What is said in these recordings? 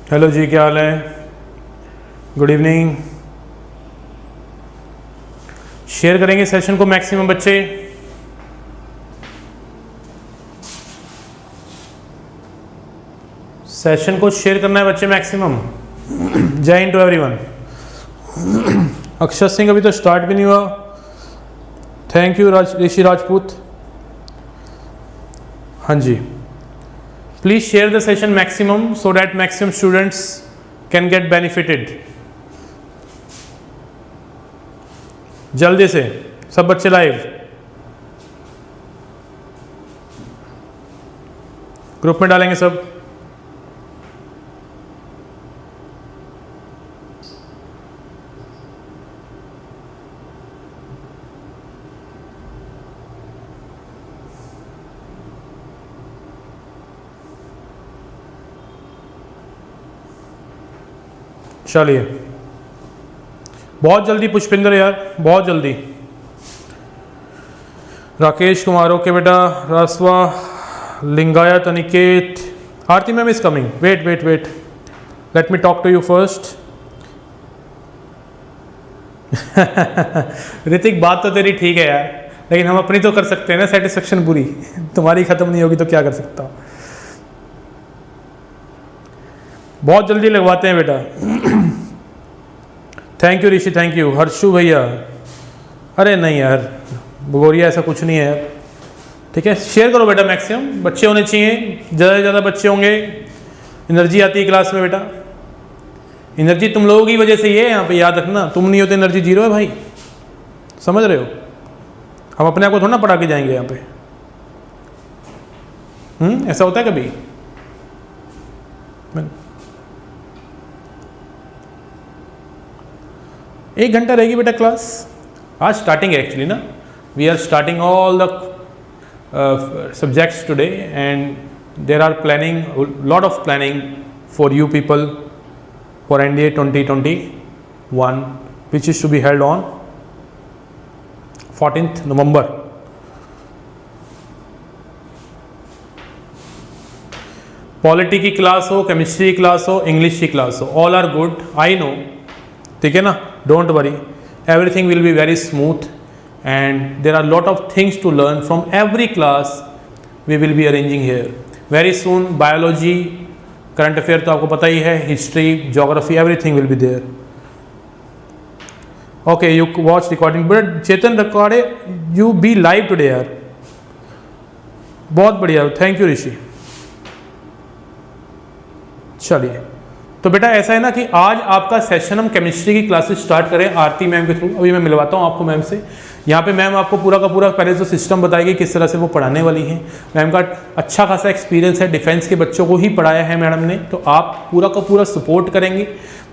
Hello जी, क्या हाल है? Good evening. Share करेंगे सेशन को मैक्सिमम बच्चे। सेशन को शेयर करना है बच्चे मैक्सिमम। जय हिंद टू एवरीवन। अक्षर सिंह अभी तो स्टार्ट भी नहीं हुआ। Thank you Rishi Rajput. हाँ जी, please share the session maximum so that maximum students can get benefited. जल्दी से सब बच्चे लाइव ग्रुप में डालेंगे सब। चलिए, बहुत जल्दी पुष्पिंदर यार, बहुत जल्दी। राकेश कुमार, ओके बेटा। रासवा, Lingayat, Aniket, Aarti ma'am is coming. Wait wait wait, let me talk to you first. Hrithik, बात तो तेरी ठीक है यार, लेकिन हम अपनी तो कर सकते हैं ना सेटिस्फेक्शन पूरी। तुम्हारी खत्म नहीं होगी तो क्या कर सकता हूँ। बहुत जल्दी लगवाते हैं बेटा। Thank you Rishi, thank you. Harshu भैया, अरे नहीं यार भगोरिया, ऐसा कुछ नहीं है यार। ठीक है, शेयर करो बेटा, मैक्सिमम बच्चे होने चाहिए। ज़्यादा से ज़्यादा बच्चे होंगे, एनर्जी आती है क्लास में बेटा। एनर्जी तुम लोगों की वजह से ये है यहाँ पे, याद रखना। तुम नहीं हो तो एनर्जी जीरो है भाई, समझ रहे हो? हम अपने आप को थोड़ा ना पढ़ा के जाएंगे यहाँ पे। ऐसा होता है कभी? 1 घंटा रहेगी बेटा क्लास। आज स्टार्टिंग है एक्चुअली ना, we are starting all the subjects today and there are planning, lot of planning for you people for NDA 2021 which is to be held on 14th November। Polity की class हो, chemistry की class हो, English की class हो, all are good, I know. ठीक है ना, don't worry, everything will be very smooth and there are lot of things to learn from every class we will be arranging here very soon. Biology, current affair तो आपको पता ही है, history, geography, everything will be there. Okay, you watch recording, but Chetan record you be live today यार, बहुत बढ़िया, thank you ऋषि। चलिए, तो बेटा ऐसा है ना कि आज आपका सेशन हम केमिस्ट्री की क्लासेस स्टार्ट करें आरती मैम के थ्रू। अभी मैं मिलवाता हूँ आपको मैम से। यहाँ पे मैम आपको पूरा का पूरा पहले जो सिस्टम बताएगी किस तरह से वो पढ़ाने वाली हैं। मैम का अच्छा खासा एक्सपीरियंस है, डिफेंस के बच्चों को ही पढ़ाया है मैडम ने, तो आप पूरा का पूरा सपोर्ट करेंगे।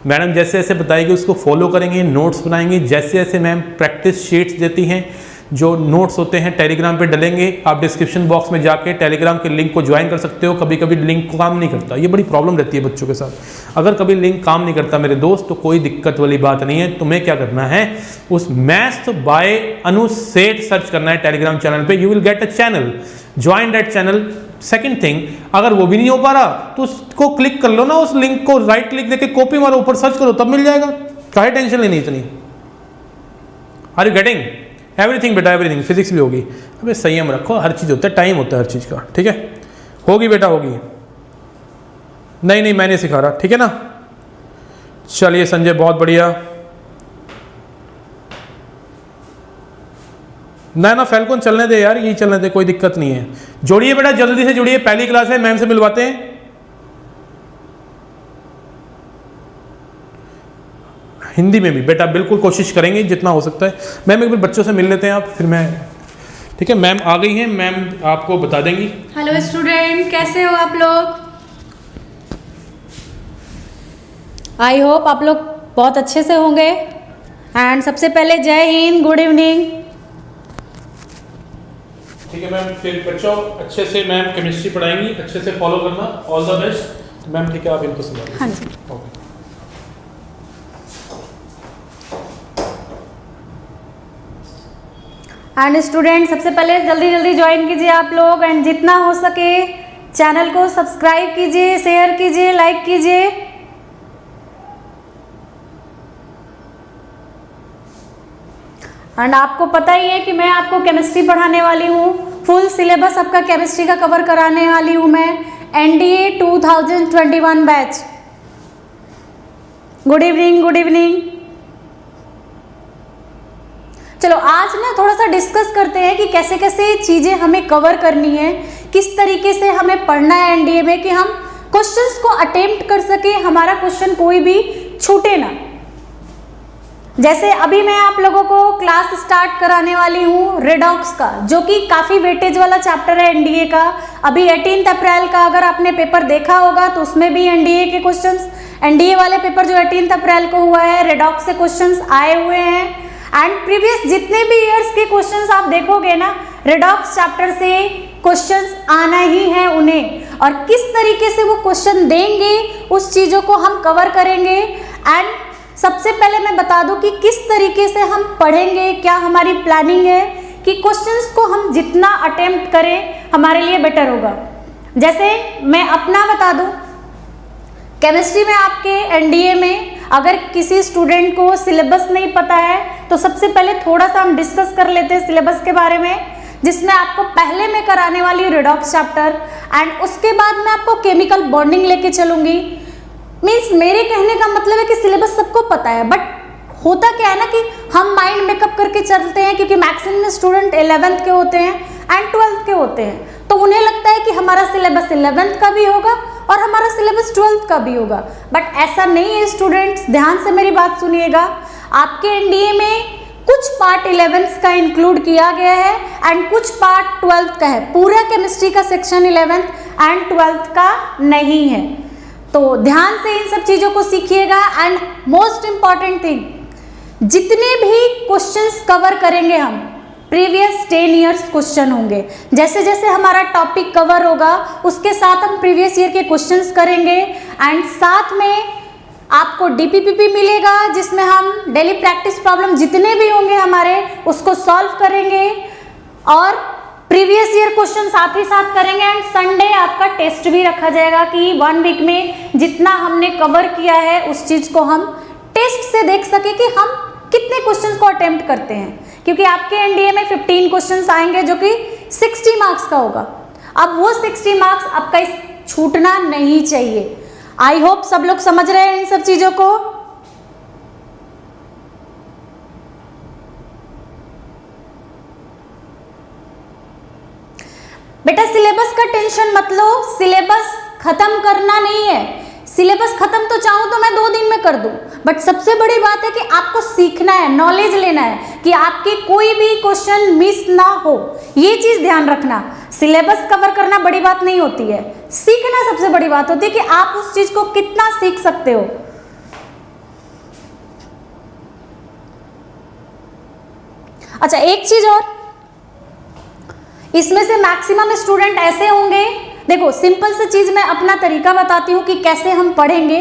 मैडम जैसे जैसे बताएगी उसको फॉलो करेंगे, नोट्स बनाएंगे। जैसे जैसे मैम प्रैक्टिस शीट्स देती हैं, जो नोट्स होते हैं टेलीग्राम पे डलेंगे। आप डिस्क्रिप्शन बॉक्स में जाके टेलीग्राम के लिंक को ज्वाइन कर सकते हो। कभी कभी लिंक काम नहीं करता, ये बड़ी प्रॉब्लम रहती है बच्चों के साथ। अगर कभी लिंक काम नहीं करता मेरे दोस्त, तो कोई दिक्कत वाली बात नहीं है। तुम्हें क्या करना है, उस मैथ्स बाय अनु सेठ सर्च करना है टेलीग्राम चैनल पे। You will get a channel, join that channel. Second thing, अगर वो भी नहीं हो पा रहा तो उसको क्लिक कर लो ना, उस लिंक को राइट क्लिक देके कॉपी मारो, ऊपर सर्च करो, तब मिल जाएगा। काहे टेंशन लेनी इतनी? आर यू गेटिंग एवरीथिंग बेटा? एवरीथिंग, फिजिक्स भी होगी। अबे संयम रखो, हर चीज़ होता है, टाइम होता है हर चीज़ का। ठीक है, होगी बेटा होगी। नहीं नहीं, मैं नहीं सिखा रहा, ठीक है ना। चलिए संजय, बहुत बढ़िया। ना फैल्कन चलने दे यार, यही चलने दे, कोई दिक्कत नहीं है। जोड़िए बेटा, जल्दी से जुड़िए, पहली क्लास है, मैम से मिलवाते हैं। हिंदी में भी बेटा बिल्कुल कोशिश करेंगे जितना हो सकता है। मैम एक बार बच्चों से मिल लेते हैं आप, फिर मैं। ठीक है, मैम आ गई हैं, मैम आपको बता देंगी। हेलो स्टूडेंट, कैसे हो आप लोग? आई होप आप लोग बहुत अच्छे से होंगे। एंड सबसे पहले जय हिंद, गुड इवनिंग। ठीक है मैम, फिर बच्चों अच्छे से मैम केमिस्ट्री पढ़ाएंगी, अच्छे से फॉलो करना। All the best ma'am. ठीक है, आप इनको समझाइए। हाँ जी, ओके। एंड स्टूडेंट सबसे पहले जल्दी जल्दी ज्वाइन कीजिए आप लोग, एंड जितना हो सके चैनल को सब्सक्राइब कीजिए, शेयर कीजिए, लाइक कीजिए। एंड आपको पता ही है कि मैं आपको केमिस्ट्री पढ़ाने वाली हूँ, फुल सिलेबस आपका केमिस्ट्री का कवर कराने वाली हूँ मैं, NDA 2021 batch. Good evening, good evening. चलो आज ना थोड़ा सा डिस्कस करते हैं कि कैसे कैसे चीज़ें हमें कवर करनी है, किस तरीके से हमें पढ़ना है एनडीए में कि हम क्वेश्चंस को अटेम्प्ट कर सके, हमारा क्वेश्चन कोई भी छूटे ना। जैसे अभी मैं आप लोगों को क्लास स्टार्ट कराने वाली हूँ रेडॉक्स का, जो कि काफ़ी वेटेज वाला चैप्टर है एनडीए का। अभी 18 अप्रैल का अगर आपने पेपर देखा होगा तो उसमें भी एनडीए के क्वेश्चंस, एनडीए वाले पेपर जो 18 अप्रैल को हुआ है, रेडॉक्स से क्वेश्चंस आए हुए हैं। एंड प्रीवियस जितने भी ईयर्स के क्वेश्चंस आप देखोगे ना, रेडॉक्स चैप्टर से क्वेश्चंस आना ही है उन्हें, और किस तरीके से वो क्वेश्चन देंगे उस चीज़ों को हम कवर करेंगे। एंड सबसे पहले मैं बता दूं कि किस तरीके से हम पढ़ेंगे, क्या हमारी प्लानिंग है कि क्वेश्चंस को हम जितना अटेम्प्ट करें हमारे लिए बेटर होगा। जैसे मैं अपना बता दूं, केमिस्ट्री में आपके एनडीए में अगर किसी स्टूडेंट को सिलेबस नहीं पता है तो सबसे पहले थोड़ा सा हम डिस्कस कर लेते हैं सिलेबस के बारे में, जिसमें आपको पहले मैं कराने वाली हूँ रेडॉक्स चैप्टर, एंड उसके बाद मैं आपको केमिकल बॉन्डिंग लेके चलूँगी। मीन्स मेरे कहने का मतलब है कि सिलेबस सबको पता है, बट होता क्या है ना कि हम माइंड मेकअप करके चलते हैं, क्योंकि मैक्सिमम स्टूडेंट 11th के होते हैं एंड 12th के होते हैं, तो उन्हें लगता है कि हमारा सिलेबस 11th का भी होगा और हमारा सिलेबस 12th का भी होगा। बट ऐसा नहीं है स्टूडेंट्स, ध्यान से मेरी बात सुनिएगा। आपके एनडीए में कुछ पार्ट 11th का इंक्लूड किया गया है एंड कुछ पार्ट 12th का है। पूरा केमिस्ट्री का सेक्शन 11th एंड 12th का नहीं है, तो ध्यान से इन सब चीज़ों को सीखिएगा। एंड मोस्ट इम्पॉर्टेंट थिंग, जितने भी क्वेश्चंस कवर करेंगे हम, प्रीवियस 10 ईयर्स क्वेश्चन होंगे। जैसे जैसे हमारा टॉपिक कवर होगा उसके साथ हम प्रीवियस ईयर के क्वेश्चंस करेंगे, एंड साथ में आपको डीपीपीपी मिलेगा जिसमें हम डेली प्रैक्टिस प्रॉब्लम जितने भी होंगे हमारे उसको सॉल्व करेंगे, और प्रीवियस ईयर क्वेश्चन साथ ही साथ करेंगे। एंड संडे आपका टेस्ट भी रखा जाएगा कि 1 वीक में जितना हमने कवर किया है उस चीज़ को हम टेस्ट से देख सके कि हम कितने क्वेश्चंस को अटेम्प्ट करते हैं, क्योंकि आपके एनडीए में 15 क्वेश्चंस आएंगे जो कि 60 मार्क्स का होगा। अब वो 60 मार्क्स आपका छूटना नहीं चाहिए। आई होप सब लोग समझ रहे हैं इन सब चीज़ों को। बेटा सिलेबस का टेंशन मत लो, सिलेबस खत्म करना नहीं है। सिलेबस खत्म तो चाहूँ तो मैं 2 दिन में कर दूँ, बट सबसे बड़ी बात है कि आपको सीखना है, नॉलेज लेना है कि आपके कोई भी क्वेश्चन मिस ना हो। ये चीज़ ध्यान रखना। सिलेबस कवर करना बड़ी बात नहीं होती है, सीखना सबसे बड़ी बात होती है कि आप उस चीज़ को कितना सीख सकते हो। अच्छा, एक चीज़ और, इसमें से मैक्सिमम स्टूडेंट ऐसे होंगे, देखो सिंपल सी चीज मैं अपना तरीका बताती हूँ कि कैसे हम पढ़ेंगे।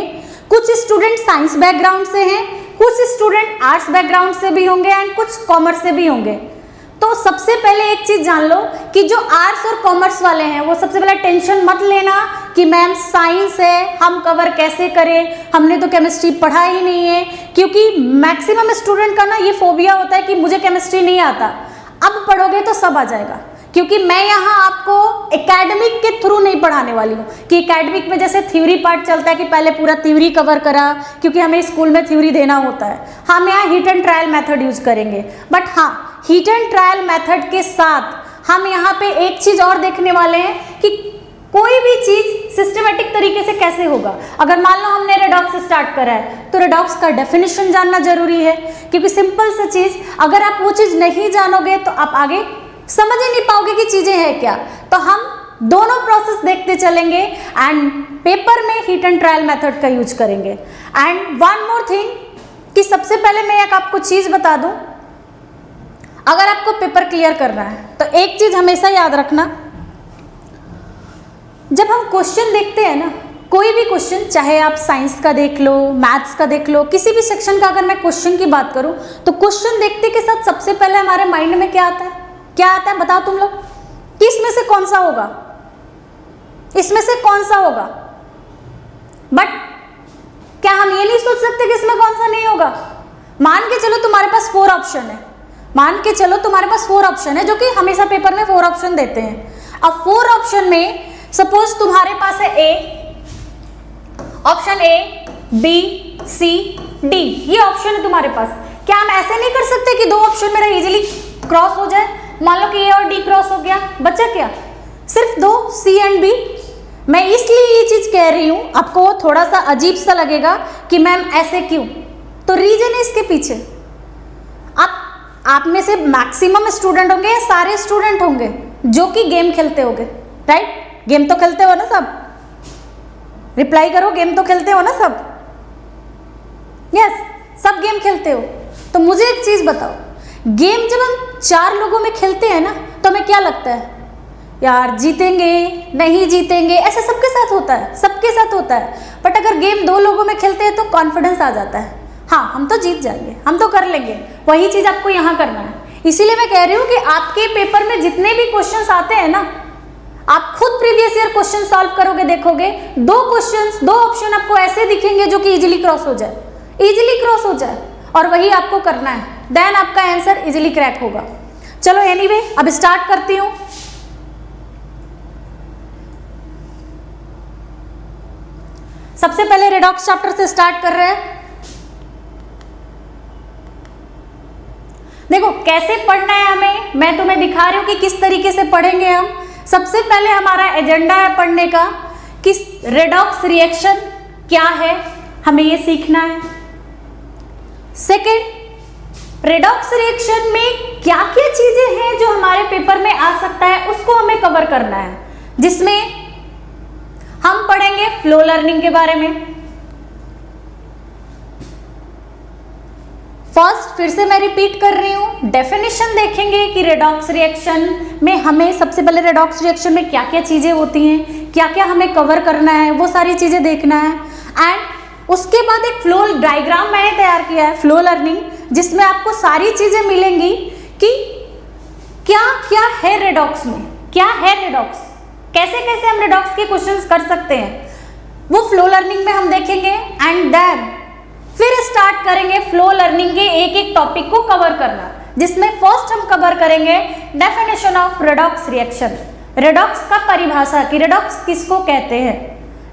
कुछ स्टूडेंट साइंस बैकग्राउंड से हैं, कुछ स्टूडेंट आर्ट्स बैकग्राउंड से भी होंगे एंड कुछ कॉमर्स से भी होंगे। तो सबसे पहले एक चीज जान लो कि जो आर्ट्स और कॉमर्स वाले हैं वो सबसे पहले टेंशन मत लेना कि मैम साइंस है, हम कवर कैसे करें, हमने तो केमिस्ट्री पढ़ा ही नहीं है। क्योंकि मैक्सिमम स्टूडेंट का ना ये फोबिया होता है कि मुझे केमिस्ट्री नहीं आता। अब पढ़ोगे तो सब आ जाएगा, क्योंकि मैं यहाँ आपको एकेडमिक के थ्रू नहीं पढ़ाने वाली हूँ कि एकेडमिक में जैसे थ्योरी पार्ट चलता है कि पहले पूरा थ्योरी कवर करा, क्योंकि हमें स्कूल में थ्योरी देना होता है। हम यहाँ hit and trial method use करेंगे, बट हाँ हिट एंड ट्रायल मेथड के साथ हम यहाँ पे एक चीज़ और देखने वाले हैं कि कोई भी चीज़ सिस्टमेटिक तरीके से कैसे होगा। अगर मान लो हमने रेडॉक्स स्टार्ट करा है तो रेडॉक्स का डेफिनेशन जानना जरूरी है, क्योंकि सिंपल सी चीज़ अगर आप वो चीज़ नहीं जानोगे तो आप आगे समझ ही नहीं पाओगे कि चीजें हैं क्या। तो हम दोनों प्रोसेस देखते चलेंगे एंड पेपर में हिट एंड ट्रायल मेथड का यूज करेंगे। एंड वन मोर थिंग कि सबसे पहले मैं एक आपको चीज बता दूं, अगर आपको पेपर क्लियर करना है तो एक चीज हमेशा याद रखना, जब हम क्वेश्चन देखते हैं ना, कोई भी क्वेश्चन, चाहे आप साइंस का देख लो, मैथ्स का देख लो, किसी भी सेक्शन का अगर मैं क्वेश्चन की बात करूं तो क्वेश्चन देखते के साथ सबसे पहले हमारे माइंड में क्या आता है? क्या आता है बताओ तुम लोग कि इसमें से कौन सा होगा, इसमें से कौन सा होगा। बट क्या हम ये नहीं सोच सकते कि इसमें कौन सा नहीं होगा? मान के चलो तुम्हारे पास 4 ऑप्शन है, मान के चलो तुम्हारे पास 4 ऑप्शन है, जो कि हमेशा पेपर में 4 ऑप्शन देते हैं। अब 4 ऑप्शन में सपोज तुम्हारे पास है option A, B, C, D, ये ऑप्शन है तुम्हारे पास। क्या हम ऐसे नहीं कर सकते कि 2 ऑप्शन मेरा इजीली क्रॉस हो जाए? मान लो कि ए और डी क्रॉस हो गया, बचा क्या? सिर्फ 2, सी एंड बी। मैं इसलिए ये चीज कह रही हूं, आपको थोड़ा सा अजीब सा लगेगा कि मैम ऐसे क्यों, तो रीजन है इसके पीछे। आप में से मैक्सिमम स्टूडेंट होंगे या सारे स्टूडेंट होंगे जो कि गेम खेलते होंगे, राइट? गेम तो खेलते हो ना सब? रिप्लाई करो, गेम तो खेलते हो ना सब? यस, सब गेम खेलते हो। तो मुझे एक चीज बताओ, गेम जब हम 4 लोगों में खेलते हैं ना, तो हमें क्या लगता है? यार जीतेंगे, नहीं जीतेंगे, ऐसा सबके साथ होता है, सबके साथ होता है। बट अगर गेम 2 लोगों में खेलते हैं तो कॉन्फिडेंस आ जाता है, हाँ हम तो जीत जाएंगे, हम तो कर लेंगे। वही चीज आपको यहाँ करना है। इसीलिए मैं कह रही हूँ कि आपके पेपर में जितने भी क्वेश्चंस आते हैं ना, आप खुद प्रीवियस ईयर क्वेश्चन सॉल्व करोगे, देखोगे 2 क्वेश्चंस, 2 ऑप्शन आपको ऐसे दिखेंगे जो कि इजीली क्रॉस हो जाए, इजीली क्रॉस हो जाए, और वही आपको करना है। देन आपका आंसर इजीली क्रैक होगा। चलो एनीवे, अब स्टार्ट करती हूँ। सबसे पहले रेडॉक्स चैप्टर से स्टार्ट कर रहे हैं। देखो कैसे पढ़ना है हमें, मैं तुम्हें दिखा रही हूं कि किस तरीके से पढ़ेंगे हम। सबसे पहले हमारा एजेंडा है पढ़ने का कि रेडॉक्स रिएक्शन क्या है, हमें ये सीखना है। सेकेंड, रेडॉक्स रिएक्शन में क्या क्या चीजें हैं जो हमारे पेपर में आ सकता है, उसको हमें कवर करना है, जिसमें हम पढ़ेंगे फ्लो लर्निंग के बारे में। फर्स्ट, फिर से मैं रिपीट कर रही हूं, डेफिनेशन देखेंगे कि रेडॉक्स रिएक्शन में हमें सबसे पहले रेडॉक्स रिएक्शन में क्या क्या चीजें होती हैं, क्या क्या हमें कवर करना है, वो सारी चीजें देखना है। एंड उसके बाद एक फ्लो डायग्राम मैंने तैयार किया है, फ्लो लर्निंग, जिसमें आपको सारी चीजें मिलेंगी कि क्या क्या है रेडॉक्स में, क्या है रेडॉक्स, कैसे कैसे हम रेडॉक्स के क्वेश्चंस कर सकते हैं, वो फ्लो लर्निंग में हम देखेंगे। एंड देन फिर स्टार्ट करेंगे फ्लो लर्निंग के एक एक टॉपिक को कवर करना, जिसमें फर्स्ट हम कवर करेंगे definition of redox reaction, redox का परिभाषा कि रेडॉक्स किसको कहते हैं,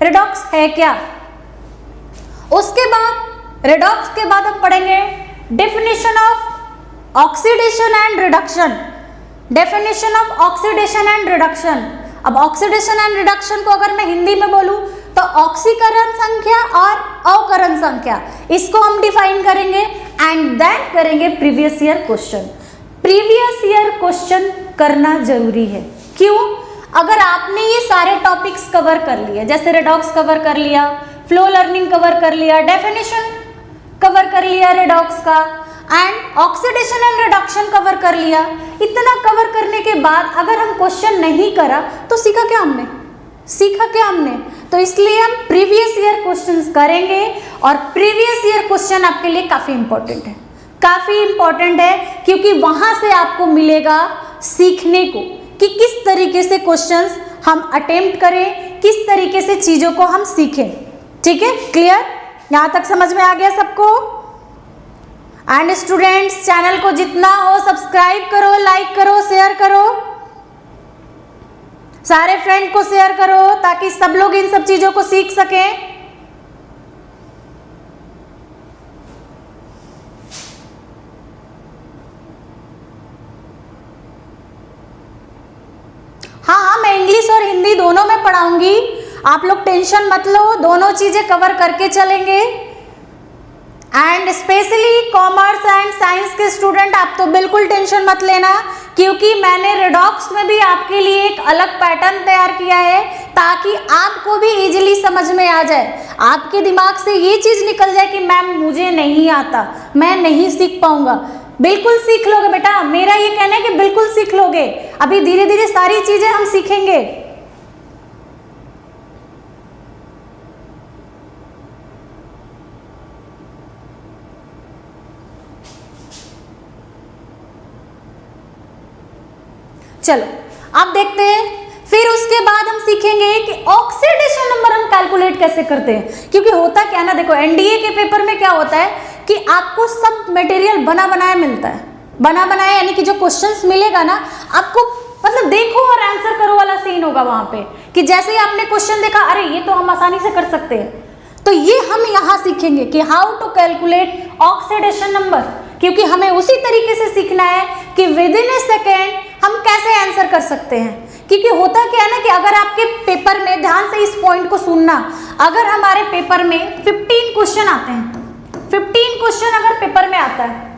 रेडॉक्स है क्या। उसके बाद रेडॉक्स के बाद हम पढ़ेंगे definition of oxidation and reduction, definition of oxidation and reduction. अब ऑक्सीडेशन एंड रिडक्शन को अगर मैं हिंदी में बोलूं तो ऑक्सीकरण संख्या और अवकरण संख्या, इसको हम डिफाइन करेंगे। एंड देन करेंगे previous year question. Previous year question करना जरूरी है, क्यों? अगर आपने ये सारे टॉपिक्स कवर कर लिए, जैसे रेडॉक्स कवर कर लिया, फ्लो लर्निंग कवर कर लिया, डेफिनेशन कवर कर लिया रेडॉक्स का, and oxidation and reduction cover कर लिया, इतना कवर करने के बाद अगर हम क्वेश्चन नहीं करा तो सीखा क्या हमने, सीखा क्या हमने? तो इसलिए हम प्रीवियस ईयर क्वेश्चंस करेंगे, और प्रीवियस ईयर क्वेश्चन आपके लिए काफी इंपॉर्टेंट है, काफी इंपॉर्टेंट है, क्योंकि वहां से आपको मिलेगा सीखने को कि किस तरीके से क्वेश्चंस हम अटेम्प्ट करें, किस तरीके से चीजों को हम सीखें। ठीक है, क्लियर? यहां तक समझ में आ गया सबको? एंड स्टूडेंट्स, चैनल को जितना हो सब्सक्राइब करो, लाइक करो, शेयर करो, सारे फ्रेंड को शेयर करो ताकि सब लोग इन सब चीजों को सीख सकें। हाँ, मैं इंग्लिश और हिंदी दोनों में पढ़ाऊंगी, आप लोग टेंशन मत लो, दोनों चीजें कवर करके चलेंगे। And specially commerce and science के स्टूडेंट, आप तो बिल्कुल टेंशन मत लेना, क्योंकि मैंने रेडॉक्स में भी आपके लिए एक अलग पैटर्न तैयार किया है, ताकि आपको भी इजीली समझ में आ जाए, आपके दिमाग से ये चीज निकल जाए कि मैम मुझे नहीं आता, मैं नहीं सीख पाऊंगा। बिल्कुल सीख लोगे बेटा, मेरा ये कहना है कि बिल्कुल सीख लोगे। अभी धीरे धीरे सारी चीजें हम सीखेंगे। चलो अब देखते हैं, फिर उसके बाद हम सीखेंगे कि ऑक्सीडेशन नंबर हम कैलकुलेट कैसे करते हैं। क्योंकि होता क्या ना, देखो एनडीए के पेपर में क्या होता है कि आपको सब मटेरियल बना बनाया मिलता है, बना बनाया यानी कि जो क्वेश्चंस मिलेगा ना आपको, मतलब देखो और आंसर करो वाला सीन होगा वहां पे, कि जैसे ही आपने क्वेश्चन देखा अरे ये तो हम आसानी से कर सकते हैं, तो ये हम यहाँ सीखेंगे कि how to calculate oxidation number, क्योंकि हमें उसी तरीके से सीखना है कि विद इन ए सेकेंड हम कैसे आंसर कर सकते हैं। क्योंकि होता क्या है ना कि अगर आपके पेपर में, ध्यान से इस पॉइंट को सुनना, अगर हमारे पेपर में 15 क्वेश्चन आते हैं, 15 क्वेश्चन अगर पेपर में आता है,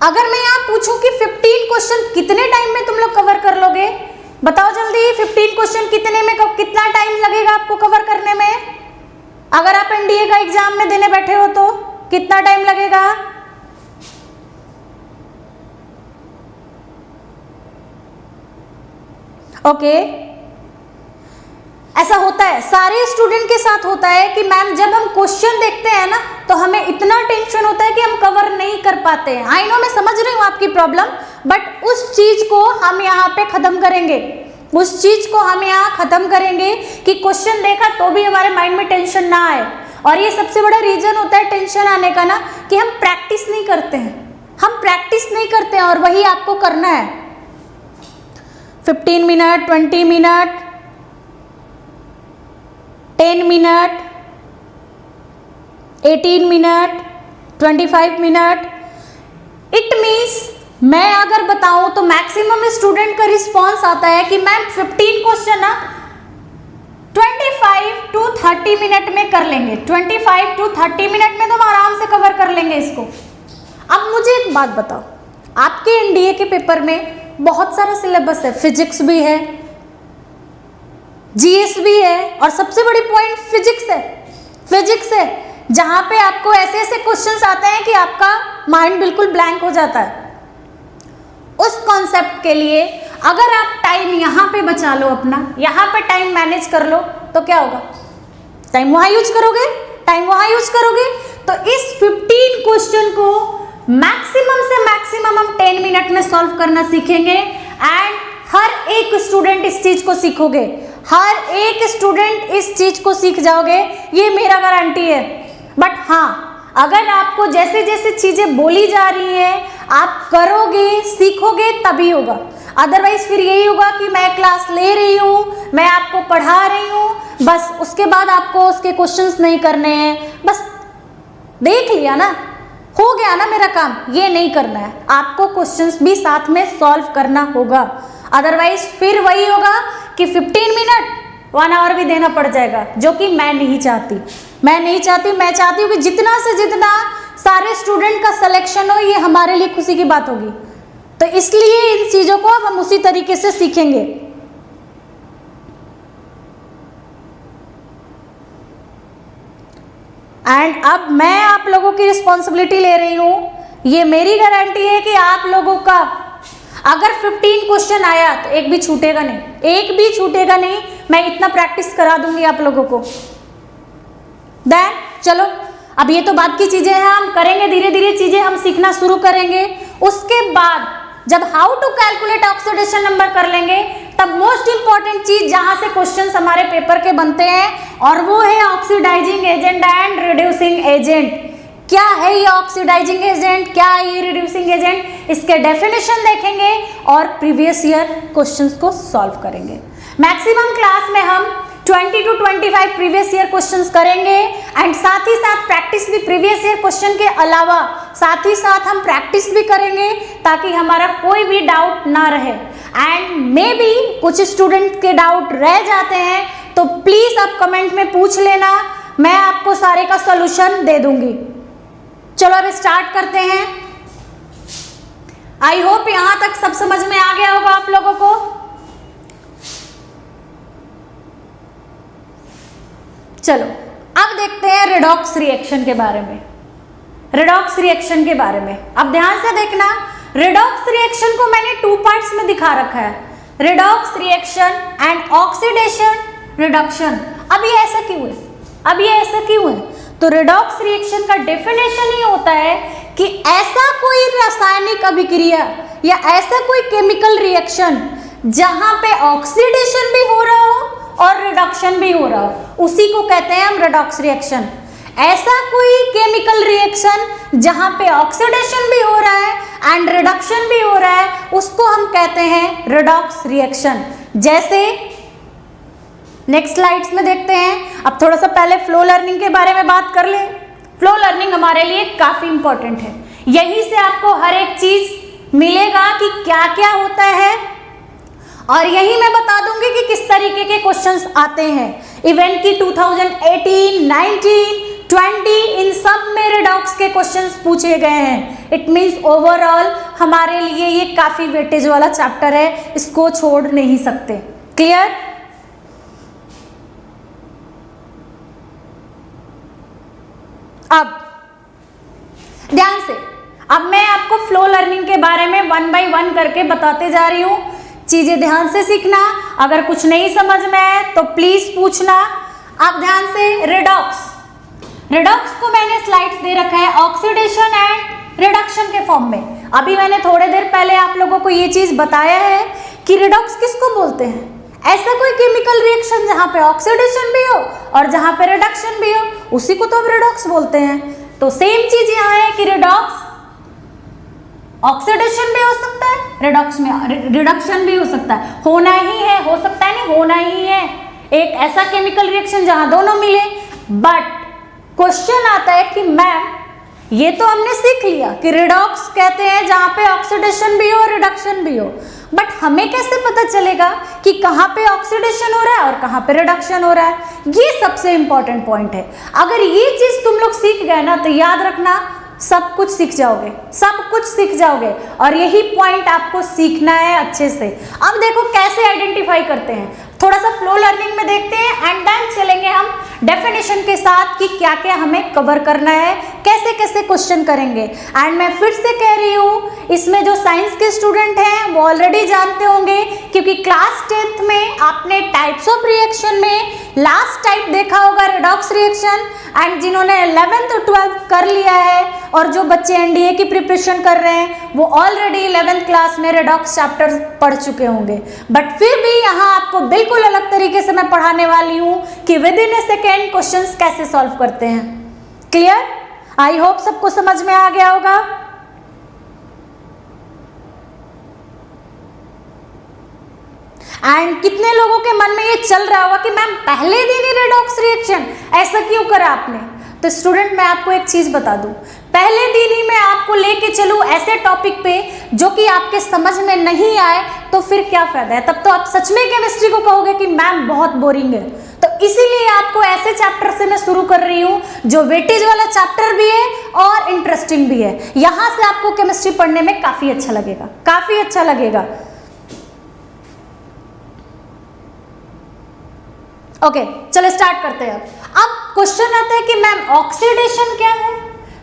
अगर मैं यहाँ पूछूं कि 15 क्वेश्चन कितने टाइम में तुम लोग कवर कर लोगे, बताओ जल्दी, 15 क्वेश्चन कितने में, कितना टाइम लगेगा आपको कवर करने में? अगर आप एनडीए का एग्जाम में देने बैठे हो तो कितना टाइम लगेगा? ओके, ऐसा होता है, सारे स्टूडेंट के साथ होता है कि मैम जब हम क्वेश्चन देखते हैं ना तो हमें इतना टेंशन होता है कि हम कवर नहीं कर पाते हैं। आई नो, मैं समझ रही हूँ आपकी प्रॉब्लम, बट उस चीज को हम यहाँ पे खत्म करेंगे, उस चीज को हम यहाँ खत्म करेंगे कि क्वेश्चन देखा तो भी हमारे माइंड में टेंशन ना आए। और ये सबसे बड़ा रीजन होता है टेंशन आने का ना, कि हम प्रैक्टिस नहीं करते हैं, हम प्रैक्टिस नहीं करते हैं, और वही आपको करना है। 15 minute, 20 minute, 10 minute, 18 minute, 25 minute, it means मैं अगर बताऊं तो मैक्सिमम स्टूडेंट का रिस्पॉन्स आता है कि मैम 15 क्वेश्चन ना 25 to 30 मिनट में कर लेंगे, 25 to 30 मिनट में तो हम आराम से कवर कर लेंगे इसको। अब मुझे एक बात बताओ, आपके एनडीए के पेपर में बहुत सारा सिलेबस है, फिजिक्स भी है, जीएस भी है, और सबसे बड़ी पॉइंट फिजिक्स है, फिजिक्स है, जहां पे आपको ऐसे ऐसे क्वेश्चंस आते हैं कि आपका माइंड बिल्कुल ब्लैंक हो जाता है। उस कॉन्सेप्ट के लिए अगर आप टाइम यहाँ पे बचा लो अपना, यहाँ पे टाइम मैनेज कर लो, तो क्या होगा? टाइम वहाँ यूज करोगे, टाइम वहाँ यूज करोगे, तो इस 15 क्वेश्चन को मैक्सिमम से मैक्सिमम हम 10 मिनट में सॉल्व करना सीखेंगे। एंड हर एक स्टूडेंट इस चीज को सीखोगे, हर एक स्टूडेंट इस चीज को सीख जाओगे, ये मेरा गारंटी है। बट हाँ, अगर आपको जैसे जैसे चीजें बोली जा रही हैं आप करोगे, सीखोगे, तभी होगा। अदरवाइज फिर यही होगा कि मैं क्लास ले रही हूँ, मैं आपको पढ़ा रही हूँ, बस उसके बाद आपको उसके क्वेश्चंस नहीं करने हैं, बस देख लिया ना, हो गया ना मेरा काम, ये नहीं करना है। आपको क्वेश्चंस भी साथ में सॉल्व करना होगा, अदरवाइज फिर वही होगा कि 15 मिनट 1 आवर भी देना पड़ जाएगा, जो कि मैं नहीं चाहती। मैं चाहती हूँ कि जितना से जितना सारे स्टूडेंट का सिलेक्शन हो, ये हमारे लिए खुशी की बात होगी। तो इसलिए इन चीजों को अब हम उसी तरीके से सीखेंगे। एंड अब मैं आप लोगों की रिस्पॉन्सिबिलिटी ले रही हूँ, ये मेरी गारंटी है कि आप लोगों का अगर 15 क्वेश्चन आया तो एक भी छूटेगा नहीं, एक भी छूटेगा नहीं। मैं इतना प्रैक्टिस करा दूंगी आप लोगों को। देन चलो, अब ये तो बात की चीजें हैं, हम करेंगे धीरे धीरे चीजें हम सीखना शुरू करेंगे। उसके बाद जब how to calculate oxidation number कर लेंगे, तब मोस्ट इंपॉर्टेंट चीज जहां से क्वेश्चंस हमारे पेपर के बनते हैं, और वो है oxidising agent and reducing agent. क्या है ये ऑक्सीडाइजिंग एजेंट, क्या है ये रिड्यूसिंग एजेंट, इसके डेफिनेशन देखेंगे और प्रीवियस ईयर क्वेश्चंस को सॉल्व करेंगे। मैक्सिमम क्लास में हम 20 to 25 प्रीवियस ईयर क्वेश्चंस करेंगे, एंड साथ ही साथ प्रैक्टिस भी प्रीवियस ईयर क्वेश्चन के अलावा साथ ही साथ हम प्रैक्टिस भी करेंगे, ताकि हमारा कोई भी डाउट ना रहे। एंड मे बी कुछ स्टूडेंट के डाउट रह जाते हैं, तो प्लीज आप कमेंट में पूछ लेना, मैं आपको सारे का सॉल्यूशन दे दूंगी। चलो अब स्टार्ट करते हैं। आई होप यहां तक सब समझ में आ गया होगा आप लोगों को। चलो अब देखते हैं रेडॉक्स रिएक्शन के बारे में। रेडॉक्स रिएक्शन के बारे में अब ध्यान से देखना, रेडॉक्स रिएक्शन को मैंने 2 पार्ट्स में दिखा रखा है, redox reaction and oxidation reduction. अब ये ऐसा क्यों है, अब ये ऐसा क्यों है? तो रेडॉक्स रिएक्शन का डेफिनेशन ही होता है कि ऐसा कोई रासायनिक अभिक्रिया या ऐसा कोई केमिकल रिएक्शन जहां पे ऑक्सीडेशन भी हो रहा हो और रिडक्शन भी हो रहा हो, उसी को कहते हैं हम रेडॉक्स रिएक्शन। ऐसा कोई केमिकल रिएक्शन जहां पे ऑक्सीडेशन भी हो रहा है एंड रिडक्शन भी हो रहा है, उसको हम कहते हैं रिडॉक्स रिएक्शन। जैसे नेक्स्ट स्लाइड्स में देखते हैं। अब थोड़ा सा पहले फ्लो लर्निंग के बारे में बात कर लें। फ्लो लर्निंग हमारे लिए काफी इंपॉर्टेंट है, यहीं से आपको हर एक चीज मिलेगा कि क्या क्या होता है, और यही मैं बता दूंगी कि किस तरीके के क्वेश्चंस आते हैं। इवेंट की 2018, 19, 20 इन सब में रिडॉक्स के क्वेश्चंस पूछे गए हैं। इट मींस ओवरऑल हमारे लिए ये काफी वेटेज वाला चैप्टर है, इसको छोड़ नहीं सकते। क्लियर? अब ध्यान से, अब मैं आपको फ्लो लर्निंग के बारे में 1 बाय 1 करके बताते जा रही हूं। चीजें ध्यान से सीखना, अगर कुछ नहीं समझ में आए तो प्लीज पूछना। आप ध्यान से, रिडॉक्स को मैंने स्लाइड्स दे रखा है ऑक्सीडेशन एंड रिडक्शन के फॉर्म में। अभी मैंने थोड़े देर पहले आप लोगों को ये चीज बताया है कि रिडॉक्स किसको बोलते हैं। ऐसा कोई केमिकल रिएक्शन जहां पे ऑक्सीडेशन भी हो और जहां पे रिडक्शन भी हो, उसी को तो हम रिडॉक्स बोलते हैं। तो सेम चीज यहाँ है कि रिडॉक्स ऑक्सीडेशन भी हो सकता है, रिडॉक्स में रिडक्शन भी हो सकता है। होना ही है, हो सकता है नहीं, होना ही है एक ऐसा केमिकल रिएक्शन जहां दोनों मिले। बट क्वेश्चन आता है कि मैम ये तो हमने सीख लिया कि रिडॉक्स कहते हैं जहां पे ऑक्सीडेशन भी हो और रिडक्शन भी हो, बट हमें कैसे पता चलेगा कि कहाँ पे ऑक्सीडेशन हो रहा है और कहाँ पे रिडक्शन हो रहा है? ये सबसे इंपॉर्टेंट पॉइंट है। अगर ये चीज तुम लोग सीख गए ना तो याद रखना सब कुछ सीख जाओगे, सब कुछ सीख जाओगे, और यही पॉइंट आपको सीखना है अच्छे से। अब देखो कैसे आइडेंटिफाई करते हैं, थोड़ा सा फ्लो लर्निंग में देखते हैं एंड देन चलेंगे हम डेफिनेशन के साथ कि क्या क्या हमें कवर करना है, कैसे कैसे क्वेश्चन करेंगे। एंड मैं फिर से कह रही हूँ, इसमें जो साइंस के स्टूडेंट हैं वो ऑलरेडी जानते होंगे, क्योंकि क्लास 10th में आपने टाइप्स ऑफ रिएक्शन में लास्ट टाइप देखा होगा रिडॉक्स रिएक्शन। एंड जिन्होंने 11th और 12th कर लिया है और जो बच्चे एनडीए की प्रिपरेशन कर रहे हैं वो ऑलरेडी 11th क्लास में रिडॉक्स चैप्टर पढ़ चुके होंगे। बट फिर भी यहाँ आपको बिल्कुल अलग तरीके से मैं पढ़ाने वाली हूँ कि with in A second questions कैसे सॉल्व करते हैं। क्लियर? आई होप सबको समझ में आ गया होगा। एंड कितने लोगों के मन में ये चल रहा होगा कि मैम पहले दिन ही रिडॉक्स रिएक्शन, ऐसा क्यों करा आपने? तो स्टूडेंट मैं आपको एक चीज बता दूं, पहले दिन ही मैं आपको लेके चलूं ऐसे टॉपिक पे जो कि आपके समझ में नहीं आए तो फिर क्या फायदा है? तब तो आप सच में केमिस्ट्री को कहोगे कि मैम बहुत बोरिंग है। तो इसीलिए आपको ऐसे चैप्टर से मैं शुरू कर रही हूँ जो वेटेज वाला चैप्टर भी है और इंटरेस्टिंग भी है। यहां से आपको केमिस्ट्री पढ़ने में काफी अच्छा लगेगा, काफी अच्छा लगेगा। ओके, चलो स्टार्ट करते हैं। अब क्वेश्चन आता है कि मैम ऑक्सीडेशन क्या है?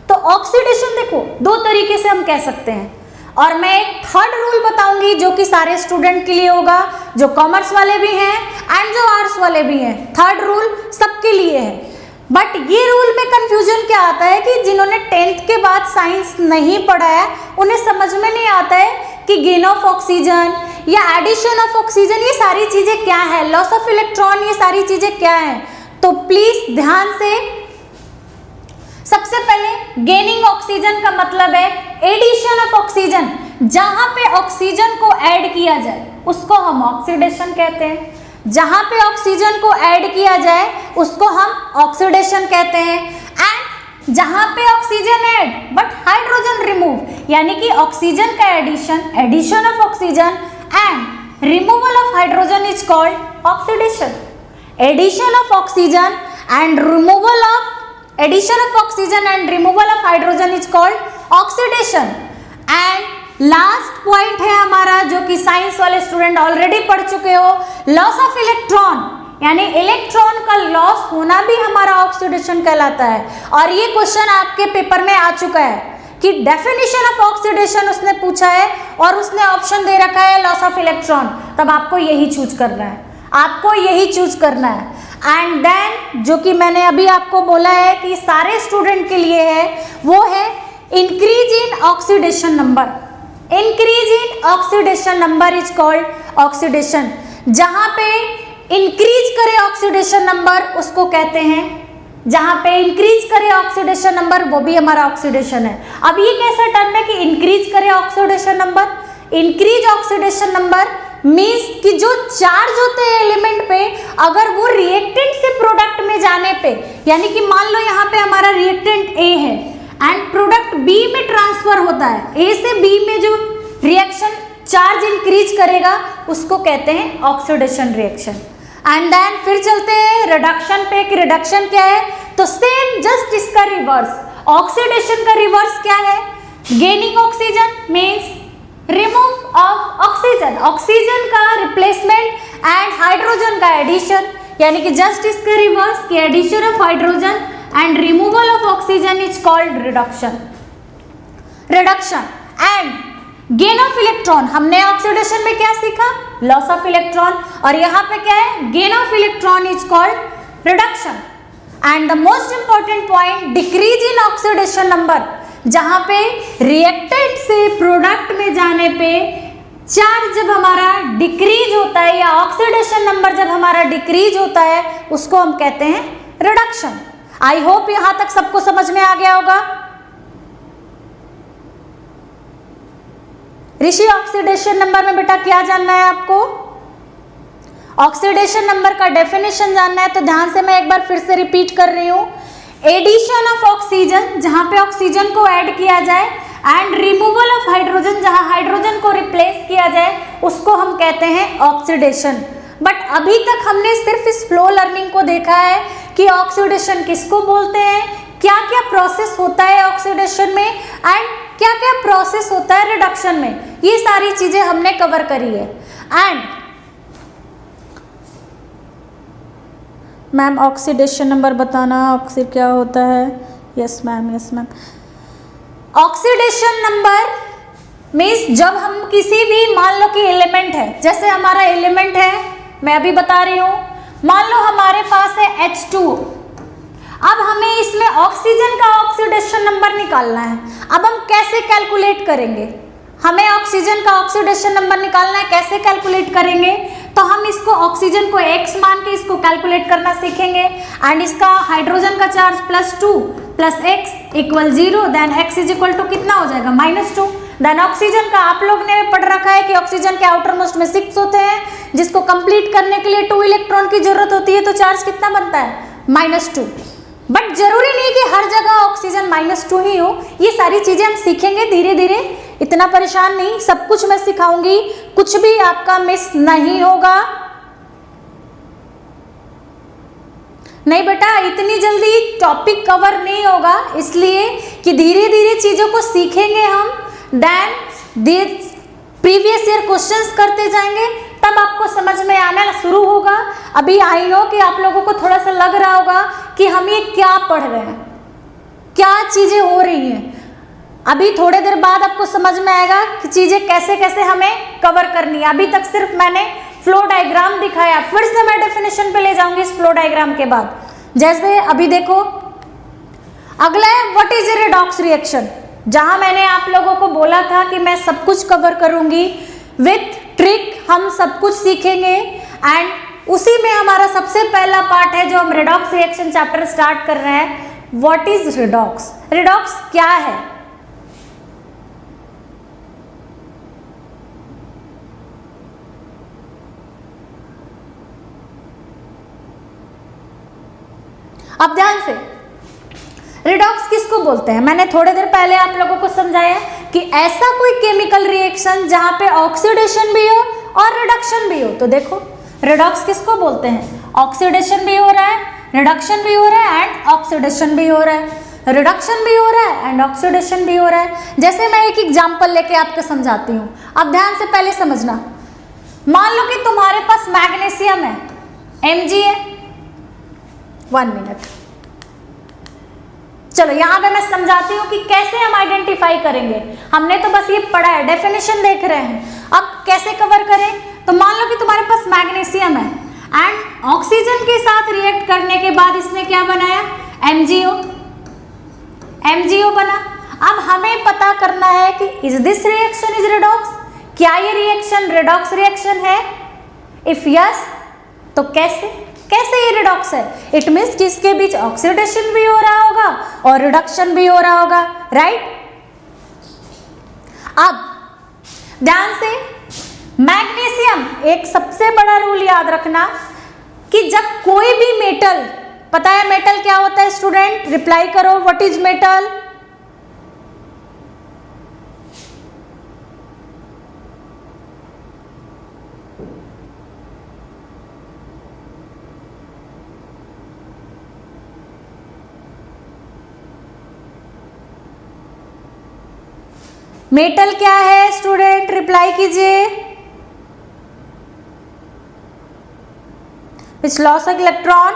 तो ऑक्सीडेशन देखो दो तरीके से हम कह सकते हैं, और मैं एक थर्ड रूल बताऊंगी जो कि सारे स्टूडेंट के लिए होगा, जो कॉमर्स वाले भी हैं एंड जो आर्ट्स वाले भी हैं। थर्ड रूल सबके लिए है। बट ये रूल में कंफ्यूजन क्या आता है कि जिन्होंने 10th के बाद साइंस नहीं पढ़ा है उन्हें समझ में नहीं आता है कि गेन ऑफ ऑक्सीजन या एडिशन ऑफ ऑक्सीजन ये सारी चीजें क्या है, लॉस ऑफ इलेक्ट्रॉन ये सारी चीजें क्या है। तो प्लीज ध्यान से, सबसे पहले गेनिंग ऑक्सीजन का मतलब है एडिशन ऑफ ऑक्सीजन, जहां पे ऑक्सीजन को ऐड किया जाए उसको हम ऑक्सीडेशन कहते हैं। जहां पे ऑक्सीजन को ऐड किया जाए उसको हम ऑक्सीडेशन कहते हैं। एंड जहां पे oxygen add but hydrogen remove, यानी कि ऑक्सीजन का addition of oxygen and removal of hydrogen is called oxidation. Addition of oxygen and removal of hydrogen is called oxidation. And last point है हमारा जो कि साइंस वाले स्टूडेंट ऑलरेडी पढ़ चुके हो, लॉस ऑफ इलेक्ट्रॉन, यानी इलेक्ट्रॉन का लॉस होना भी हमारा ऑक्सीडेशन कहलाता है। और ये क्वेश्चन आपके पेपर में आ चुका है कि डेफिनेशन ऑफ ऑक्सीडेशन उसने पूछा है और उसने ऑप्शन दे रखा है लॉस ऑफ इलेक्ट्रॉन, तब आपको यही चूज करना है, आपको यही चूज करना है। एंड देन जो कि मैंने अभी आपको बोला है कि सारे स्टूडेंट के लिए है, वो है increase in oxidation number. Increase in oxidation number is called oxidation. जहां पे इंक्रीज करे ऑक्सीडेशन नंबर उसको कहते हैं जहां पे इंक्रीज करे ऑक्सीडेशन नंबर, वो भी हमारा ऑक्सीडेशन है। अब ये कैसा टर्म है कि इंक्रीज करे oxidation number? Increase oxidation number means कि जो चार्ज होते हैं एलिमेंट पे, अगर वो रिएक्टेंट से प्रोडक्ट में जाने पे, यानी कि मान लो यहाँ पे हमारा रिएक्टेंट ए है एंड प्रोडक्ट बी में ट्रांसफर होता है, ए से बी में जो रिएक्शन चार्ज इंक्रीज करेगा उसको कहते हैं ऑक्सीडेशन रिएक्शन। एंड देन फिर चलते हैं रिडक्शन पे कि रिडक्शन क्या है, तो सेम जस्ट इसका रिवर्स, ऑक्सीडेशन का रिवर्स क्या है? Gaining oxygen means remove of oxygen, oxygen का रिप्लेसमेंट एंड हाइड्रोजन का एडिशन, यानी कि जस्ट इसका रिवर्स कि addition of hydrogen and removal of oxygen is called reduction. Reduction and gain of electron, हमने ऑक्सीडेशन में क्या सीखा? लॉस ऑफ इलेक्ट्रॉन, और यहाँ पे क्या है? Gain of electron is called reduction. And the most important point, decrease in oxidation number, जहां पे रिएक्टेंट से प्रोडक्ट में जाने पे चार्ज जब हमारा डिक्रीज होता है या ऑक्सीडेशन नंबर जब हमारा डिक्रीज होता है उसको हम कहते हैं रिडक्शन। आई होप यहां तक सबको समझ में आ गया होगा। ऋषि, ऑक्सीडेशन नंबर में बेटा क्या जानना है आपको? ऑक्सीडेशन नंबर का डेफिनेशन जानना है, तो ध्यान से मैं एक बार फिर से रिपीट कर रही हूं। एडिशन ऑफ ऑक्सीजन, जहां पे ऑक्सीजन को ऐड किया जाए, एंड रिमूवल ऑफ हाइड्रोजन, जहां हाइड्रोजन को रिप्लेस किया जाए, उसको हम कहते हैं ऑक्सीडेशन। बट अभी तक हमने सिर्फ इस फ्लो लर्निंग को देखा है कि ऑक्सीडेशन किसको बोलते हैं, क्या क्या प्रोसेस होता है ऑक्सीडेशन में, एंड क्या क्या प्रोसेस होता है रिडक्शन में। ये सारी चीजें हमने कवर करी है। एंड मैम ऑक्सीडेशन नंबर बताना, ऑक्सीड क्या होता है? Yes ma'am, yes ma'am. Oxidation number means जब हम किसी भी, मान लो कि एलिमेंट है, जैसे हमारा एलिमेंट है, मैं अभी बता रही हूँ, मान लो हमारे पास है H2, अब हमें इसमें ऑक्सीजन का ऑक्सीडेशन नंबर निकालना है। अब हम कैसे कैलकुलेट करेंगे? हमें ऑक्सीजन का ऑक्सीडेशन नंबर निकालना है, कैसे कैलकुलेट करेंगे? तो हम इसको ऑक्सीजन को x मान के इसको कैलकुलेट करना सीखेंगे, एंड इसका हाइड्रोजन का चार्ज +2 + x = 0, देन x = कितना हो जाएगा? -2। देन ऑक्सीजन का आप लोग ने पढ़ रखा है कि ऑक्सीजन के आउटर मोस्ट में 6 होते हैं, जिसको कंप्लीट करने के लिए 2 इलेक्ट्रॉन की जरूरत होती है, तो चार्ज कितना बनता है? -2। बट जरूरी नहीं कि हर जगह ऑक्सीजन -2 ही हो, ये सारी चीजें हम सीखेंगे धीरे धीरे, इतना परेशान नहीं, सब कुछ मैं सिखाऊंगी, कुछ भी आपका मिस नहीं होगा। नहीं बेटा, इतनी जल्दी टॉपिक कवर नहीं होगा, इसलिए कि धीरे धीरे चीजों को सीखेंगे हम, देन प्रीवियस ईयर क्वेश्चंस करते जाएंगे, तब आपको समझ में आना शुरू होगा। अभी आई नो कि आप लोगों को थोड़ा सा लग रहा होगा कि हम ये क्या पढ़ रहे हैं, क्या चीजें हो रही हैं। अभी थोड़े देर बाद आपको समझ में आएगा कि चीजें कैसे कैसे हमें कवर करनी है। अभी तक सिर्फ मैंने फ्लो डायग्राम दिखाया, फिर से मैं डेफिनेशन पे ले जाऊंगी इस फ्लो डायग्राम के बाद। जैसे अभी देखो, अगला है what is a redox reaction, जहां मैंने आप लोगों को बोला था कि मैं सब कुछ कवर करूंगी विथ ट्रिक, हम सब कुछ सीखेंगे। एंड उसी में हमारा सबसे पहला पार्ट है जो हम रेडॉक्स रिएक्शन चैप्टर स्टार्ट कर रहे हैं, व्हाट इज रेडॉक्स। रेडॉक्स क्या है? अब ध्यान से, रिडॉक्स किसको बोलते हैं? मैंने थोड़ी देर पहले आप लोगों को समझाया कि ऐसा कोई केमिकल रिएक्शन जहां पे ऑक्सीडेशन भी हो और रिडक्शन भी हो। तो देखो, रिडॉक्स किसको बोलते हैं? ऑक्सीडेशन भी हो रहा है, रिडक्शन भी हो रहा है, एंड ऑक्सीडेशन भी हो रहा है। रिडक्शन भी हो रहा है एंड ऑक्सीडेशन भी हो रहा है। जैसे मैं एक एग्जांपल लेके आपको समझाती हूँ, अब ध्यान से पहले समझना। मान लो कि तुम्हारे पास मैग्नीशियम है, Mg है, 1 मिनट, चलो यहाँ पे मैं समझाती हूँ कि कैसे हम आइडेंटिफाई करेंगे। हमने तो बस ये पढ़ा है, डेफिनेशन देख रहे हैं, अब कैसे कवर करें। तो मान लो कि तुम्हारे पास मैग्नीशियम है एंड ऑक्सीजन के साथ रिएक्ट करने के बाद इसने क्या बनाया? MgO बना। अब हमें पता करना है कि is this reaction is redox, क्या ये रिएक्शन रेडॉक्स रिएक्शन है? इफ यस, तो कैसे? कैसे ये रिडॉक्स है? इट मीन्स कि इसके बीच ऑक्सीडेशन भी हो रहा होगा और रिडक्शन भी हो रहा होगा, राइट? अब ध्यान से, मैग्नीशियम, एक सबसे बड़ा रूल याद रखना कि जब कोई भी मेटल, पता है मेटल क्या होता है स्टूडेंट? रिप्लाई करो, व्हाट इज मेटल? मेटल क्या है स्टूडेंट? रिप्लाई कीजिए। विच लॉस ऑफ इलेक्ट्रॉन।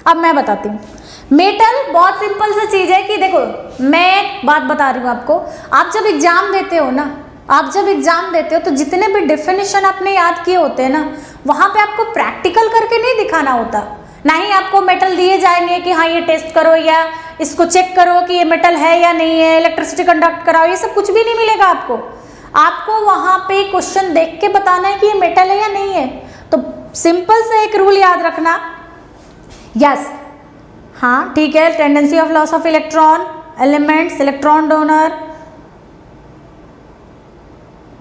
अब मैं बताती हूँ। मेटल बहुत सिंपल सी चीज है कि देखो, मैं एक बात बता रही हूँ आपको। आप जब एग्जाम देते हो ना, आप जब एग्जाम देते हो तो जितने भी डेफिनेशन आपने याद किए होते हैं ना, वहां पे आपको प्रैक्टिकल करके नहीं दिखाना होता। ना ही आपको मेटल दिए जाएंगे कि हाँ ये टेस्ट करो या इसको चेक करो कि ये मेटल है या नहीं है, इलेक्ट्रिसिटी कंडक्ट कराओ, ये सब कुछ भी नहीं मिलेगा आपको। आपको वहां पे क्वेश्चन देख के बताना है कि ये मेटल है या नहीं है। तो सिंपल से एक रूल याद रखना, यस, हाँ ठीक है, tendency of loss of electron, elements, electron donor,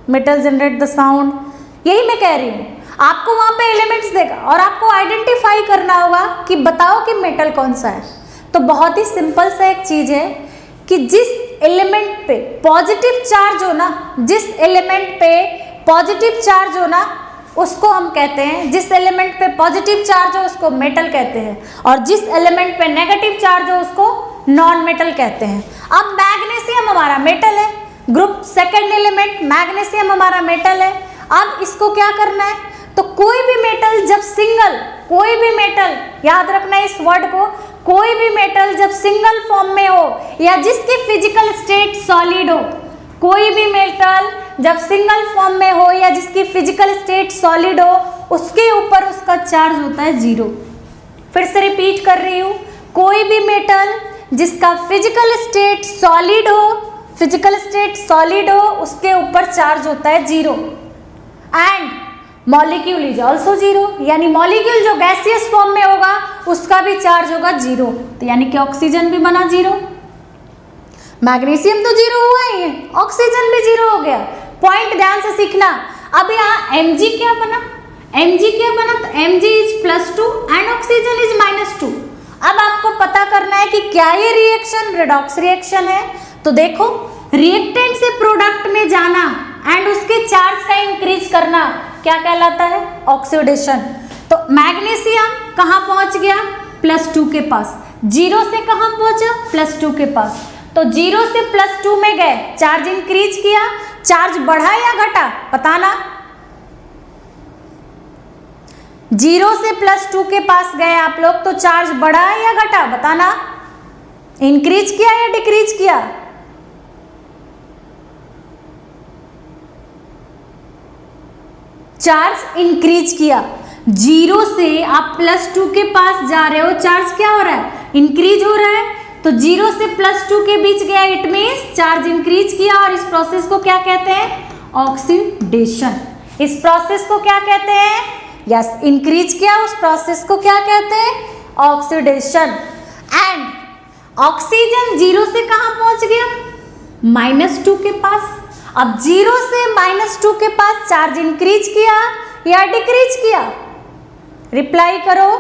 metal generate the sound, यही मैं कह रही हूँ। आपको वहां पे एलिमेंट्स देगा और आपको आइडेंटिफाई करना होगा कि बताओ कि मेटल कौन सा है। तो बहुत ही सिंपल सा एक चीज है कि जिस एलिमेंट पे पॉजिटिव चार्ज हो ना, जिस एलिमेंट पे पॉजिटिव चार्ज हो ना, उसको हम कहते हैं, जिस एलिमेंट पे पॉजिटिव चार्ज हो उसको मेटल कहते हैं, और जिस एलिमेंट पे नेगेटिव चार्ज हो उसको नॉन मेटल कहते हैं। अब मैग्नीशियम हमारा मेटल है, ग्रुप सेकेंड एलिमेंट मैग्नीशियम हमारा मेटल है। अब इसको क्या करना है? तो कोई भी मेटल जब सिंगल, कोई भी मेटल, याद रखना इस वर्ड को, कोई भी मेटल जब सिंगल फॉर्म में हो या जिसकी फिजिकल स्टेट सॉलिड हो, कोई भी मेटल जब सिंगल फॉर्म में हो या जिसकी फिजिकल स्टेट सॉलिड हो, उसके ऊपर उसका चार्ज होता है 0। फिर से रिपीट कर रही हूँ, कोई भी मेटल जिसका फिजिकल स्टेट सॉलिड हो, फिजिकल स्टेट सॉलिड हो, उसके ऊपर चार्ज होता है 0। एंड मॉलिक्यूल इज ऑल्सो 0, यानी मॉलिक्यूल जो गैसियस फॉर्म में होगा उसका भी चार्ज होगा 0। तो यानी कि ऑक्सीजन भी बना 0, मैग्नीशियम तो 0 हुआ ही है, ऑक्सीजन भी 0 हो गया। पॉइंट ध्यान से सीखना। अब यहाँ Mg क्या बना? Mg क्या बना? तो Mg is +2 and oxygen is -2। अब आपको पता करना है कि क्या ये रिएक्शन रेडॉक्स रिएक्शन है। तो देखो, रिएक्टेंट से प्रोडक्ट में जाना एंड उसके चार्ज का इंक्रीज करना क्या कहलाता है? ऑक्सीडेशन। तो मैग्नीशियम कहाँ पहुंच गया? +2 के पास। 0 से कहाँ पहुंचा? +2 के पास। तो 0 से +2 में गए, चार्ज इंक्रीज किया, चार्ज बढ़ा या घटा? बताना। 0 से +2 के पास गए आप लोग, तो चार्ज बढ़ा या घटा? बताना। इंक्रीज किया या डिक्रीज किया? चार्ज इंक्रीज किया। 0 से आप +2 के पास जा रहे हो, चार्ज क्या हो रहा है? इंक्रीज हो रहा है। तो 0 से +2 के बीच गया, इट मीन्स चार्ज इंक्रीज किया, और इस प्रोसेस को क्या कहते हैं? ऑक्सीडेशन। इस प्रोसेस को क्या कहते हैं? यस, इंक्रीज किया, उस प्रोसेस को क्या कहते हैं? ऑक्सीडेशन। एंड ऑक्सीजन 0 से कहाँ पहुंच गया? -2 के पास। अब 0 से -2 के पास चार्ज इंक्रीज किया या डिक्रीज किया? रिप्लाई करो,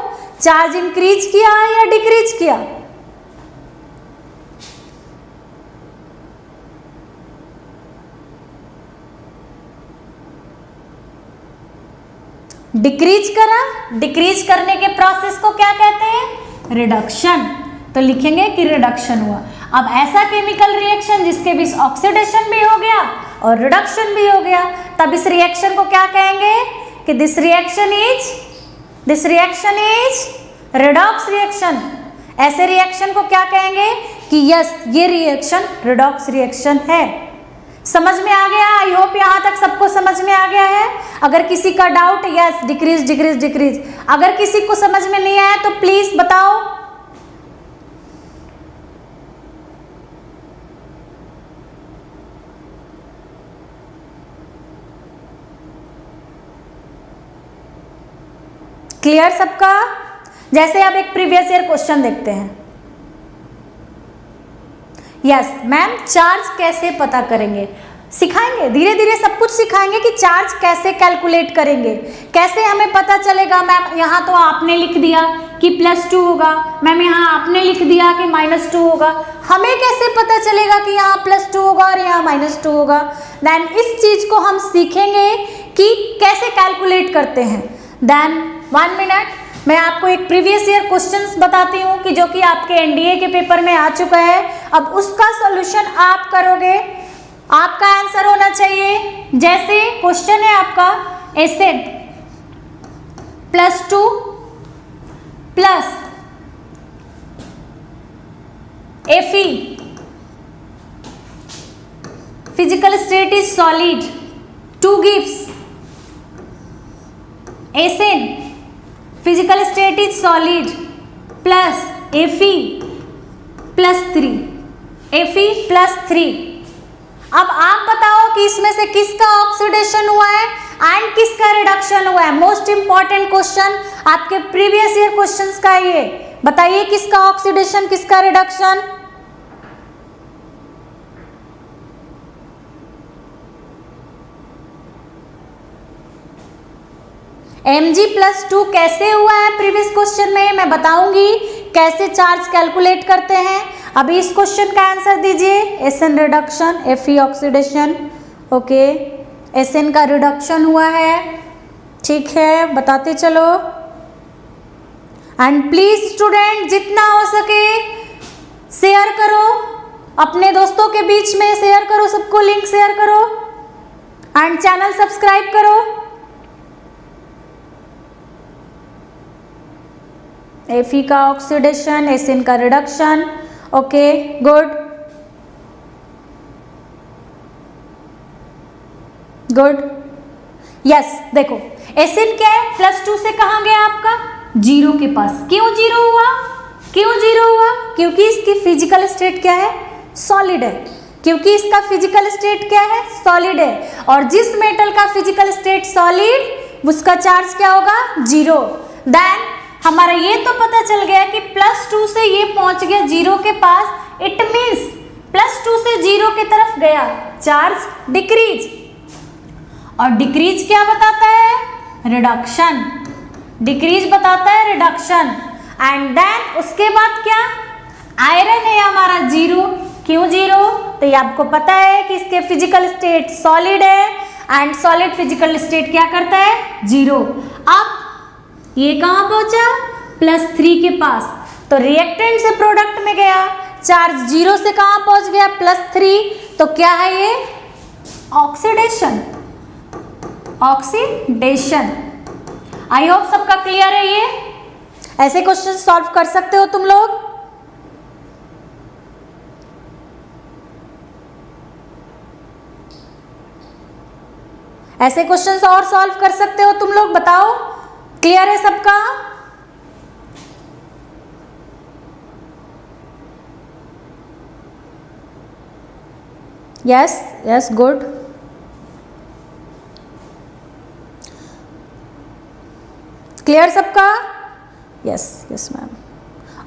चार्ज इंक्रीज किया या डिक्रीज किया? डिक्रीज करा। डिक्रीज करने के प्रोसेस को क्या कहते हैं? रिडक्शन। तो लिखेंगे कि रिडक्शन हुआ। अब ऐसा केमिकल रिएक्शन जिसके बीच ऑक्सीडेशन भी हो गया और रिडक्शन भी हो गया, तब इस रिएक्शन को क्या कहेंगे? कि this reaction is redox reaction. ऐसे रिएक्शन को क्या कहेंगे? कि यस, ये रिएक्शन रिडॉक्स रिएक्शन है। समझ में आ गया? आई होप यहाँ तक सबको समझ में आ गया है। अगर किसी का doubt, yes, decrease decrease decrease. अगर किसी को समझ में नहीं आया तो प्लीज बताओ। क्लियर सबका? जैसे अब एक प्रीवियस ईयर क्वेश्चन देखते हैं। यस मैम, चार्ज कैसे पता करेंगे? सिखाएंगे, धीरे धीरे सब कुछ सिखाएंगे कि चार्ज कैसे कैलकुलेट करेंगे, कैसे हमें पता चलेगा। मैम यहाँ तो आपने लिख दिया कि +2 होगा, मैम यहाँ आपने लिख दिया कि -2 होगा, हमें कैसे पता चलेगा कि यहाँ +2 होगा और यहाँ -2 होगा? देन इस चीज को हम सीखेंगे कि कैसे कैलकुलेट करते हैं। देन 1 मिनट, मैं आपको एक प्रीवियस ईयर क्वेश्चंस बताती हूँ कि जो कि आपके एनडीए के पेपर में आ चुका है। अब उसका सॉल्यूशन आप करोगे, आपका आंसर होना चाहिए। जैसे क्वेश्चन है आपका acid +2 plus Fe, physical state is solid, 2 gives Asn, physical state is solid plus Fe +3, Fe +3। अब आप बताओ कि इसमें से किसका ऑक्सीडेशन हुआ है एंड किसका रिडक्शन हुआ है। मोस्ट इंपॉर्टेंट क्वेश्चन आपके प्रीवियस ईयर क्वेश्चंस का ये बताइए, किसका ऑक्सीडेशन किसका रिडक्शन? Mg+2 कैसे हुआ है प्रीवियस क्वेश्चन में मैं बताऊंगी, कैसे चार्ज कैलकुलेट करते हैं। अभी इस क्वेश्चन का आंसर दीजिए। Sn reduction, Fe oxidation, okay, Sn का रिडक्शन हुआ है, ठीक है, बताते चलो। एंड प्लीज स्टूडेंट जितना हो सके शेयर करो, अपने दोस्तों के बीच में शेयर करो, सबको लिंक शेयर करो एंड चैनल सब्सक्राइब करो। Fe का ऑक्सीडेशन, Sn का reduction, okay good good. Yes देखो Sn क्या है, +2 से कहाँ गया आपका 0 के पास। क्यों 0 हुआ, क्यों 0 हुआ? क्योंकि इसकी फिजिकल स्टेट क्या है, सॉलिड है। क्योंकि इसका फिजिकल स्टेट क्या है, सॉलिड है। और जिस मेटल का फिजिकल स्टेट सॉलिड उसका चार्ज क्या होगा, 0। देन हमारा ये तो पता चल गया कि +2 से ये पहुंच गया 0 के पास, इट मीन्स +2 से 0 की तरफ गया, चार्ज डिक्रीज। और डिक्रीज क्या बताता है, रिडक्शन। डिक्रीज बताता है रिडक्शन। एंड देन उसके बाद क्या, आयरन है हमारा 0। क्यों 0? तो ये आपको पता है कि इसके फिजिकल स्टेट सॉलिड है एंड सॉलिड फिजिकल स्टेट क्या करता है, 0। अब ये कहाँ पहुंचा, +3 के पास, तो रिएक्टेंट से प्रोडक्ट में गया, चार्ज 0 से कहाँ पहुंच गया, +3। तो क्या है ये, ऑक्सीडेशन, ऑक्सीडेशन। आई होप सबका क्लियर है। ये ऐसे क्वेश्चन सॉल्व कर सकते हो तुम लोग। ऐसे क्वेश्चंस और सॉल्व कर सकते हो तुम लोग, बताओ क्लियर है सबका? Yes yes good. क्लियर सबका? यस यस मैम,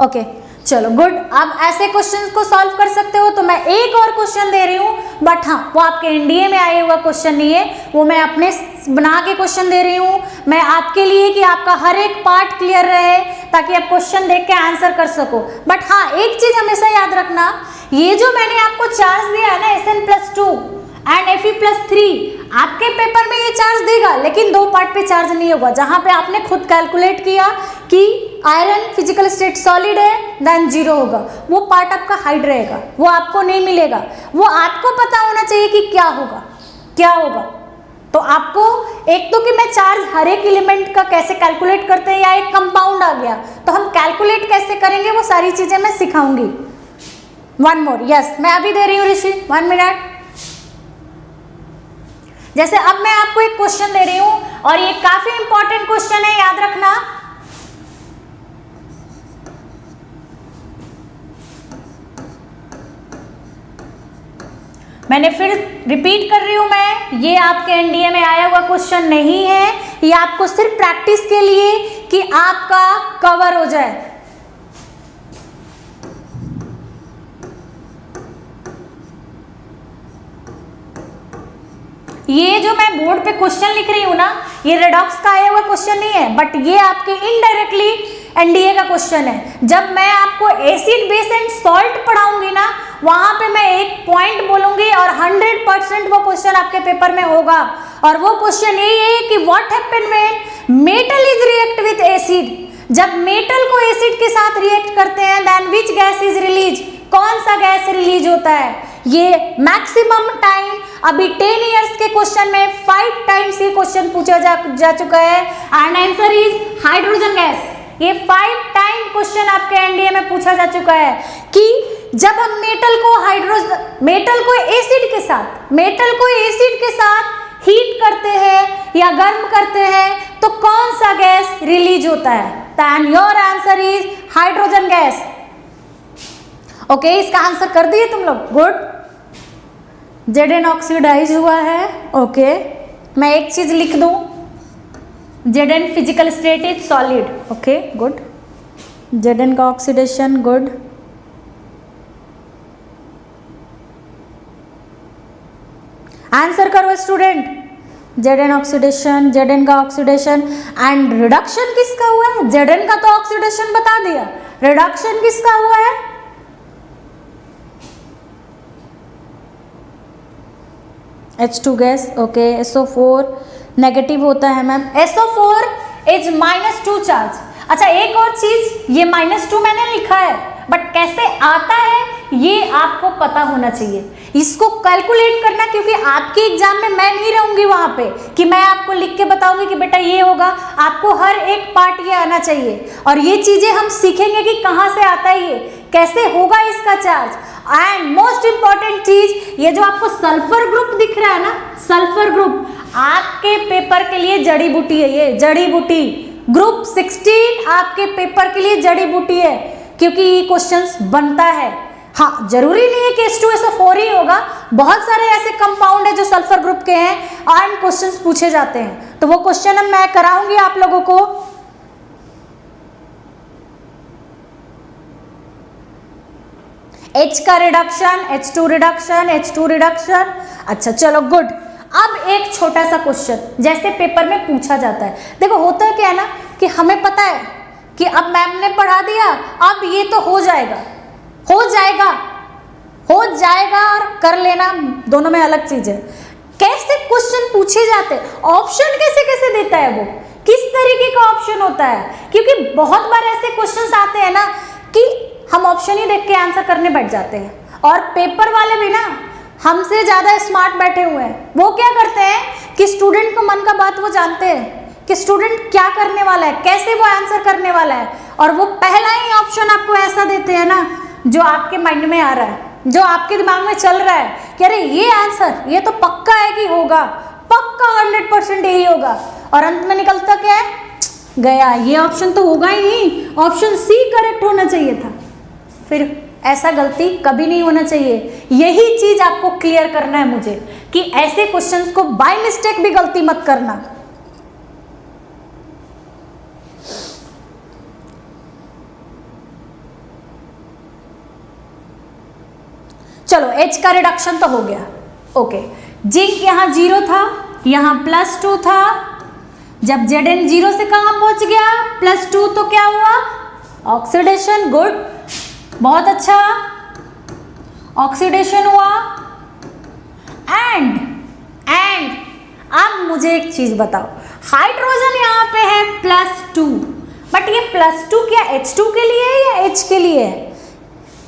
ओके चलो गुड। अब ऐसे क्वेश्चंस को सॉल्व कर सकते हो। तो मैं एक और क्वेश्चन दे रही हूँ, बट हाँ वो आपके एनडीए में आया हुआ क्वेश्चन नहीं है, वो मैं अपने बना के क्वेश्चन दे रही हूँ मैं आपके लिए, कि आपका हर एक पार्ट क्लियर रहे, ताकि आप क्वेश्चन देख के आंसर कर सको। बट हाँ एक चीज हमेशा याद रखना, ये जो मैंने आपको चार्ज दिया है ना, Sn+2 एंड Fe+3, आपके पेपर में ये चार्ज देगा, लेकिन 2 पार्ट पे चार्ज नहीं होगा। जहां पे आपने खुद कैलकुलेट किया कि आयरन फिजिकल स्टेट सॉलिड है, देन 0 होगा, वो पार्ट आपका हाइड रहेगा, वो आपको नहीं मिलेगा। वो आपको पता होना चाहिए कि क्या होगा, क्या होगा। तो आपको एक तो कि मैं चार्ज हर एक एलिमेंट का कैसे कैलकुलेट करते हैं, या एक कंपाउंड आ गया तो हम कैलकुलेट कैसे करेंगे, वो सारी चीजें मैं सिखाऊंगी। 1 मोर, यस मैं अभी दे रही हूँ ऋषि, 1 मिनट। जैसे अब मैं आपको एक क्वेश्चन दे रही हूं और ये काफी इंपॉर्टेंट क्वेश्चन है, याद रखना। मैंने फिर रिपीट कर रही हूं मैं, ये आपके एनडीए में आया हुआ क्वेश्चन नहीं है, ये आपको सिर्फ प्रैक्टिस के लिए कि आपका कवर हो जाए। ये जो मैं बोर्ड पे क्वेश्चन लिख रही हूँ ना, ये रेडॉक्स का आया हुआ क्वेश्चन नहीं है, बट ये आपके इनडायरेक्टली एनडीए का क्वेश्चन है। जब मैं आपको एसिड बेस एंड सॉल्ट पढ़ाऊंगी ना, वहां पे मैं एक पॉइंट बोलूंगी और 100% वो क्वेश्चन आपके पेपर में होगा। और वो क्वेश्चन यही है कि what happen when metal is react with acid. जब मेटल को एसिड के साथ रिएक्ट करते हैं, then which gas is release, कौन सा गैस रिलीज होता है। ये मैक्सिमम टाइम अभी 10 इयर्स के क्वेश्चन में 5 टाइम्स ये क्वेश्चन पूछा जा चुका है and answer is hydrogen gas. ये 5 टाइम क्वेश्चन आपके एनडीए में पूछा जा चुका है कि जब हम मेटल को एसिड के साथ हीट करते हैं या गर्म करते हैं तो कौन सा गैस रिलीज होता है। And your answer is hydrogen gas. Okay, इसका आंसर कर दिए तुम लोग, गुड। Zn ऑक्सीडाइज हुआ है। ओके, मैं एक चीज लिख दूं, Zn physical state is solid. Okay, good. Zn का ऑक्सीडेशन, गुड। आंसर करो स्टूडेंट। Zn ऑक्सीडेशन, Zn का ऑक्सीडेशन एंड रिडक्शन किसका हुआ है। Zn का तो ऑक्सीडेशन बता दिया, रिडक्शन किसका हुआ है। H2 gas. Okay, SO4 negative होता है मैम। SO4 is -2 charge. अच्छा, एक और चीज, ये -2 मैंने लिखा है, बट कैसे आता है ये आपको पता होना चाहिए। इसको कैलकुलेट करना, क्योंकि आपके एग्जाम में मैं नहीं रहूंगी वहां पे कि मैं आपको लिख के बताऊंगी कि बेटा ये होगा। आपको हर एक पार्ट ये आना चाहिए और ये चीजें हम सीखेंगे कि कहाँ से आता है, ये कैसे होगा इसका चार्ज। एंड मोस्ट इंपॉर्टेंट चीज, ये जो आपको सल्फर ग्रुप दिख रहा है ना, सल्फर ग्रुप आपके पेपर के लिए जड़ी बूटी है। ये जड़ी बूटी ग्रुप 16 आपके पेपर के लिए जड़ी बूटी है, क्योंकि ये क्वेश्चंस बनता है। हाँ, जरूरी नहीं है कि H2SO4 ही होगा, बहुत सारे ऐसे कंपाउंड है जो सल्फर ग्रुप के हैं और क्वेश्चंस पूछे जाते हैं। तो वो क्वेश्चन अब मैं कराऊंगी आप लोगों को। H का reduction, H2 reduction, H2 reduction. अच्छा चलो, गुड। अब एक छोटा सा क्वेश्चन जैसे पेपर में पूछा जाता है। देखो होता है क्या है ना कि हमें पता है कि अब मैम ने पढ़ा दिया, अब ये तो हो जाएगा और कर लेना दोनों में अलग चीज है। कैसे क्वेश्चन पूछे जाते हैं, ऑप्शन कैसे देता है वो, किस तरीके का ऑप्शन होता है। क्योंकि बहुत बार ऐसे क्वेश्चंस आते हैं ना कि हम ऑप्शन ही देख के आंसर करने बैठ जाते हैं और पेपर वाले भी ना हमसे ज्यादा स्मार्ट बैठे हुए हैं। वो क्या करते हैं कि स्टूडेंट को मन का बात वो जानते हैं कि स्टूडेंट क्या करने वाला है, कैसे वो आंसर करने वाला है, और वो पहला ही ऑप्शन आपको ऐसा देते हैं ना जो आपके माइंड में आ रहा है, जो आपके दिमाग में चल रहा है कि अरे ये आंसर ये तो पक्का है कि होगा, पक्का 100% यही होगा। और अंत में निकलता क्या है, गया ये ऑप्शन तो होगा ही नहीं, ऑप्शन सी करेक्ट होना चाहिए था। फिर ऐसा गलती कभी नहीं होना चाहिए। यही चीज आपको क्लियर करना है मुझे कि ऐसे क्वेश्चंस को बाय मिस्टेक भी गलती मत करना। चलो, H का रिडक्शन तो हो गया। ओके, जिंक यहाँ 0 था, यहाँ +2 था। जब Zn 0 से कहाँ पहुंच गया, +2, तो क्या हुआ, ऑक्सीडेशन। गुड, बहुत अच्छा, ऑक्सीडेशन हुआ। एंड अब मुझे एक चीज बताओ, हाइड्रोजन यहाँ पे है +2, बट ये +2 क्या H2 के लिए है या H के लिए है।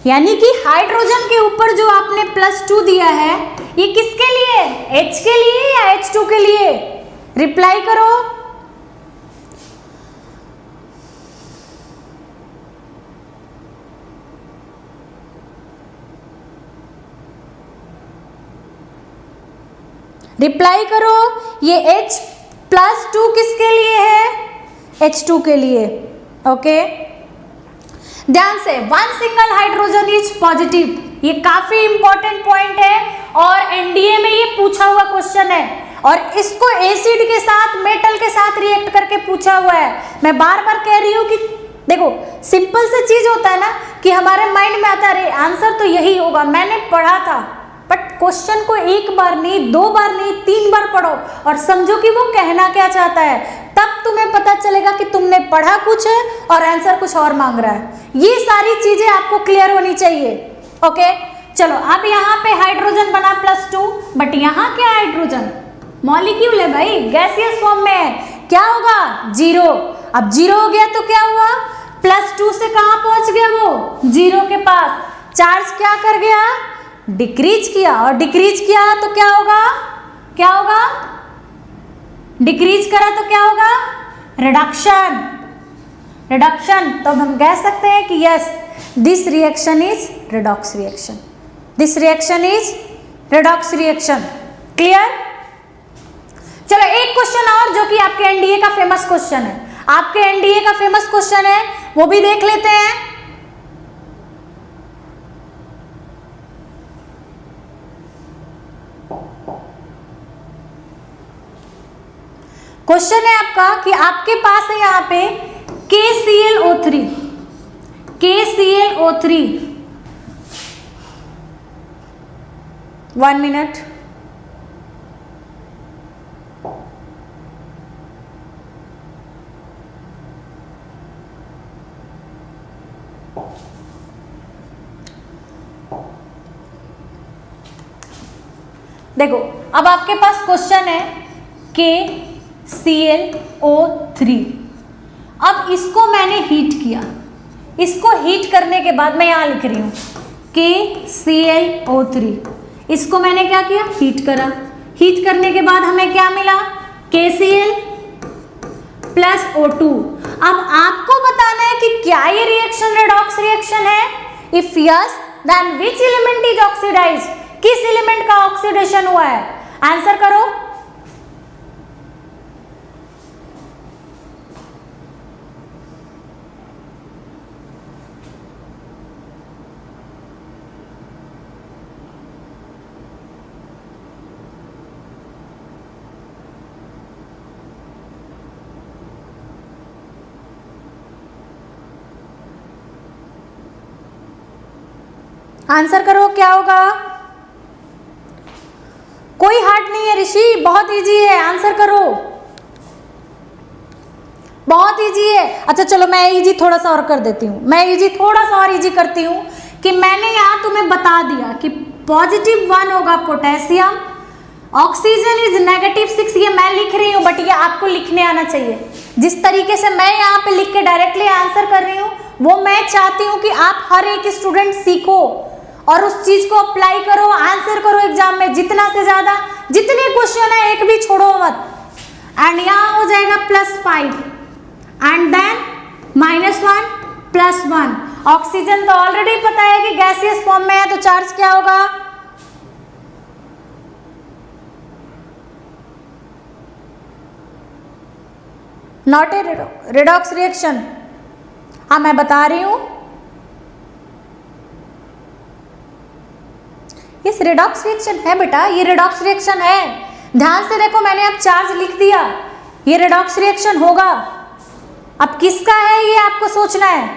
यानी कि हाइड्रोजन के ऊपर जो आपने +2 दिया है ये किसके लिए, H के लिए या H2 के लिए। रिप्लाई करो। रिप्लाई करो, ये H+2 किसके लिए है, H2 के लिए। ओके, ध्यान से, 1 सिंगल हाइड्रोजन इज पॉजिटिव, ये काफी इंपॉर्टेंट पॉइंट है और एनडीए में ये पूछा हुआ क्वेश्चन है। और इसको एसिड के साथ, मेटल के साथ रिएक्ट करके पूछा हुआ है। मैं बार बार कह रही हूँ कि देखो सिंपल सी चीज होता है ना कि हमारे माइंड में आता है अरे आंसर तो यही होगा, मैंने पढ़ा था, बट क्वेश्चन को एक बार नहीं, 2 बार नहीं, 3 बार पढ़ो और समझो कि वो कहना क्या चाहता है, तब तुम्हें पता चलेगा कि तुमने पढ़ा कुछ है और आंसर कुछ और मांग रहा है। ये सारी चीजें आपको क्लियर होनी चाहिए। ओके चलो, अब यहाँ पे हाइड्रोजन बना +2, बट यहाँ क्या है हाइड्रोजन? मॉलिक्यूल है भाई, गैसियस फॉर्म में है, क्या होगा 0। अब 0 हो गया तो क्या हुआ, +2 से कहाँ पहुंच गया वो 0 के पास, चार्ज क्या कर गया, डिक्रीज किया, और डिक्रीज किया तो क्या होगा, क्या होगा, डिक्रीज करा तो क्या होगा, रिडक्शन, रिडक्शन। तो हम कह सकते हैं कि yes this reaction is redox reaction, this reaction is redox reaction. Clear? चलो एक क्वेश्चन और जो कि आपके एनडीए का फेमस क्वेश्चन है, आपके एनडीए का फेमस क्वेश्चन है, वो भी देख लेते हैं। क्वेश्चन है आपका कि आपके पास है यहाँ पे KClO3, KClO3, 1 मिनट, देखो अब आपके पास क्वेश्चन है KClO3। अब इसको मैंने हीट किया, इसको हीट करने के बाद मैं यहाँ लिख रही हूँ KClO3, इसको मैंने क्या किया, हीट करा, हीट करने के बाद हमें क्या मिला, KCl + O2। अब आपको बताना है कि क्या ये रिएक्शन रेडॉक्स रिएक्शन है, if yes then which element is oxidised, किस एलिमेंट का ऑक्सीडेशन हुआ है, आंसर करो। आंसर करो, क्या होगा, कोई हार्ड नहीं है ऋषि, बहुत इजी है, आंसर करो, बहुत इजी है। अच्छा चलो मैं इजी थोड़ा सा और कर देती हूँ, मैं इजी थोड़ा सा और इजी करती हूँ कि मैंने यहाँ तुम्हें बता दिया कि +1 होगा पोटेशियम, ऑक्सीजन इज -6, ये मैं लिख रही हूँ बट ये आपको लिखने आना चाहिए। जिस तरीके से मैं यहाँ पे लिख के डायरेक्टली आंसर कर रही हूँ वो मैं चाहती हूँ कि आप हर एक स्टूडेंट सीखो और उस चीज को अप्लाई करो, आंसर करो एग्जाम में जितना से ज्यादा, जितने क्वेश्चन है एक भी छोड़ो मत। एंड यहाँ हो जाएगा +5 एंड देन -1 +1। ऑक्सीजन तो ऑलरेडी पता है कि गैसियस फॉर्म में है तो चार्ज क्या होगा, नॉट ए रेडॉक्स रिएक्शन। हाँ मैं बता रही हूं ये रेडॉक्स रिएक्शन है बेटा, ये रेडॉक्स रिएक्शन है, ध्यान से देखो मैंने अब चार्ज लिख दिया, ये रेडॉक्स रिएक्शन होगा। अब किसका है ये आपको सोचना है,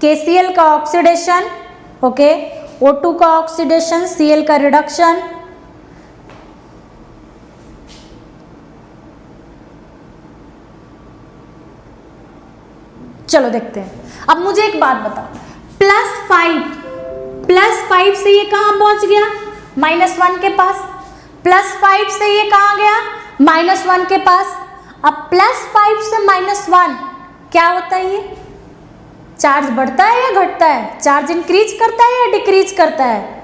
KCl का ऑक्सीडेशन, ओके, O2 का ऑक्सीडेशन, Cl का रिडक्शन। चलो देखते हैं। अब मुझे एक बात बताओ, +5 से ये कहां पहुंच गया, -1 के पास, +5 से ये कहां गया, -1 के पास। अब +5 से -1 क्या होता है, ये चार्ज बढ़ता है या घटता है, चार्ज इंक्रीज करता है या डिक्रीज करता है,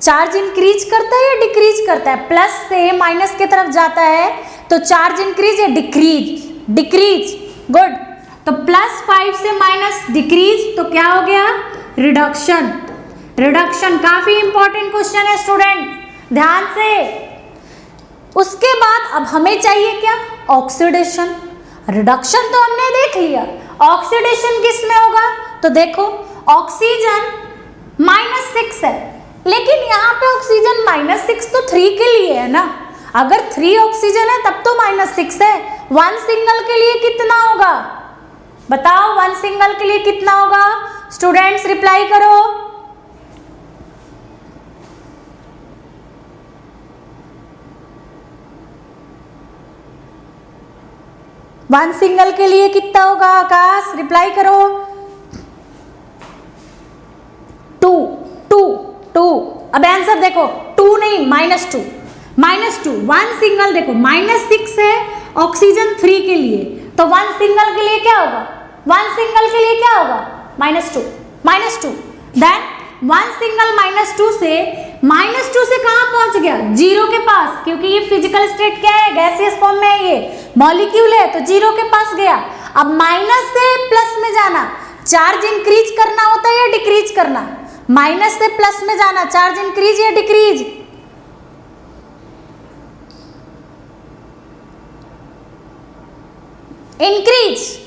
चार्ज इंक्रीज करता है या डिक्रीज करता है, प्लस से माइनस की तरफ जाता है तो चार्ज इंक्रीज या डिक्रीज, डिक्रीज, गुड। तो +5 से माइनस डिक्रीज तो क्या हो गया, रिडक्शन, रिडक्शन। काफी इंपॉर्टेंट क्वेश्चन है स्टूडेंट, ध्यान से। उसके बाद अब हमें चाहिए क्या, ऑक्सीडेशन। रिडक्शन तो हमने देख लिया, ऑक्सीडेशन किस में होगा, तो देखो ऑक्सीजन -6 है, लेकिन यहाँ पे ऑक्सीजन -6 तो 3 के लिए है ना, अगर 3 ऑक्सीजन है तब तो -6 है। 1 सिंगल के लिए कितना होगा बताओ, 1 सिंगल के लिए कितना होगा, स्टूडेंट्स रिप्लाई करो। वन सिंगल के लिए कितना होगा आकाश, रिप्लाई करो। 2 अब आंसर देखो, 2 नहीं -2 1 सिंगल देखो -6 है ऑक्सीजन 3 के लिए, तो 1 सिंगल के लिए क्या होगा, 1 सिंगल के लिए क्या होगा -2 देन 1 सिंगल -2 से कहां पहुंच गया, 0 के पास, क्योंकि ये फिजिकल स्टेट क्या है, गैसियस फॉर्म में है, ये मॉलिक्यूल है, तो 0 के पास गया। अब माइनस से प्लस में जाना, चार्ज इंक्रीज करना होता है या डिक्रीज करना, माइनस से प्लस में जाना, चार्ज इंक्रीज या डिक्रीज,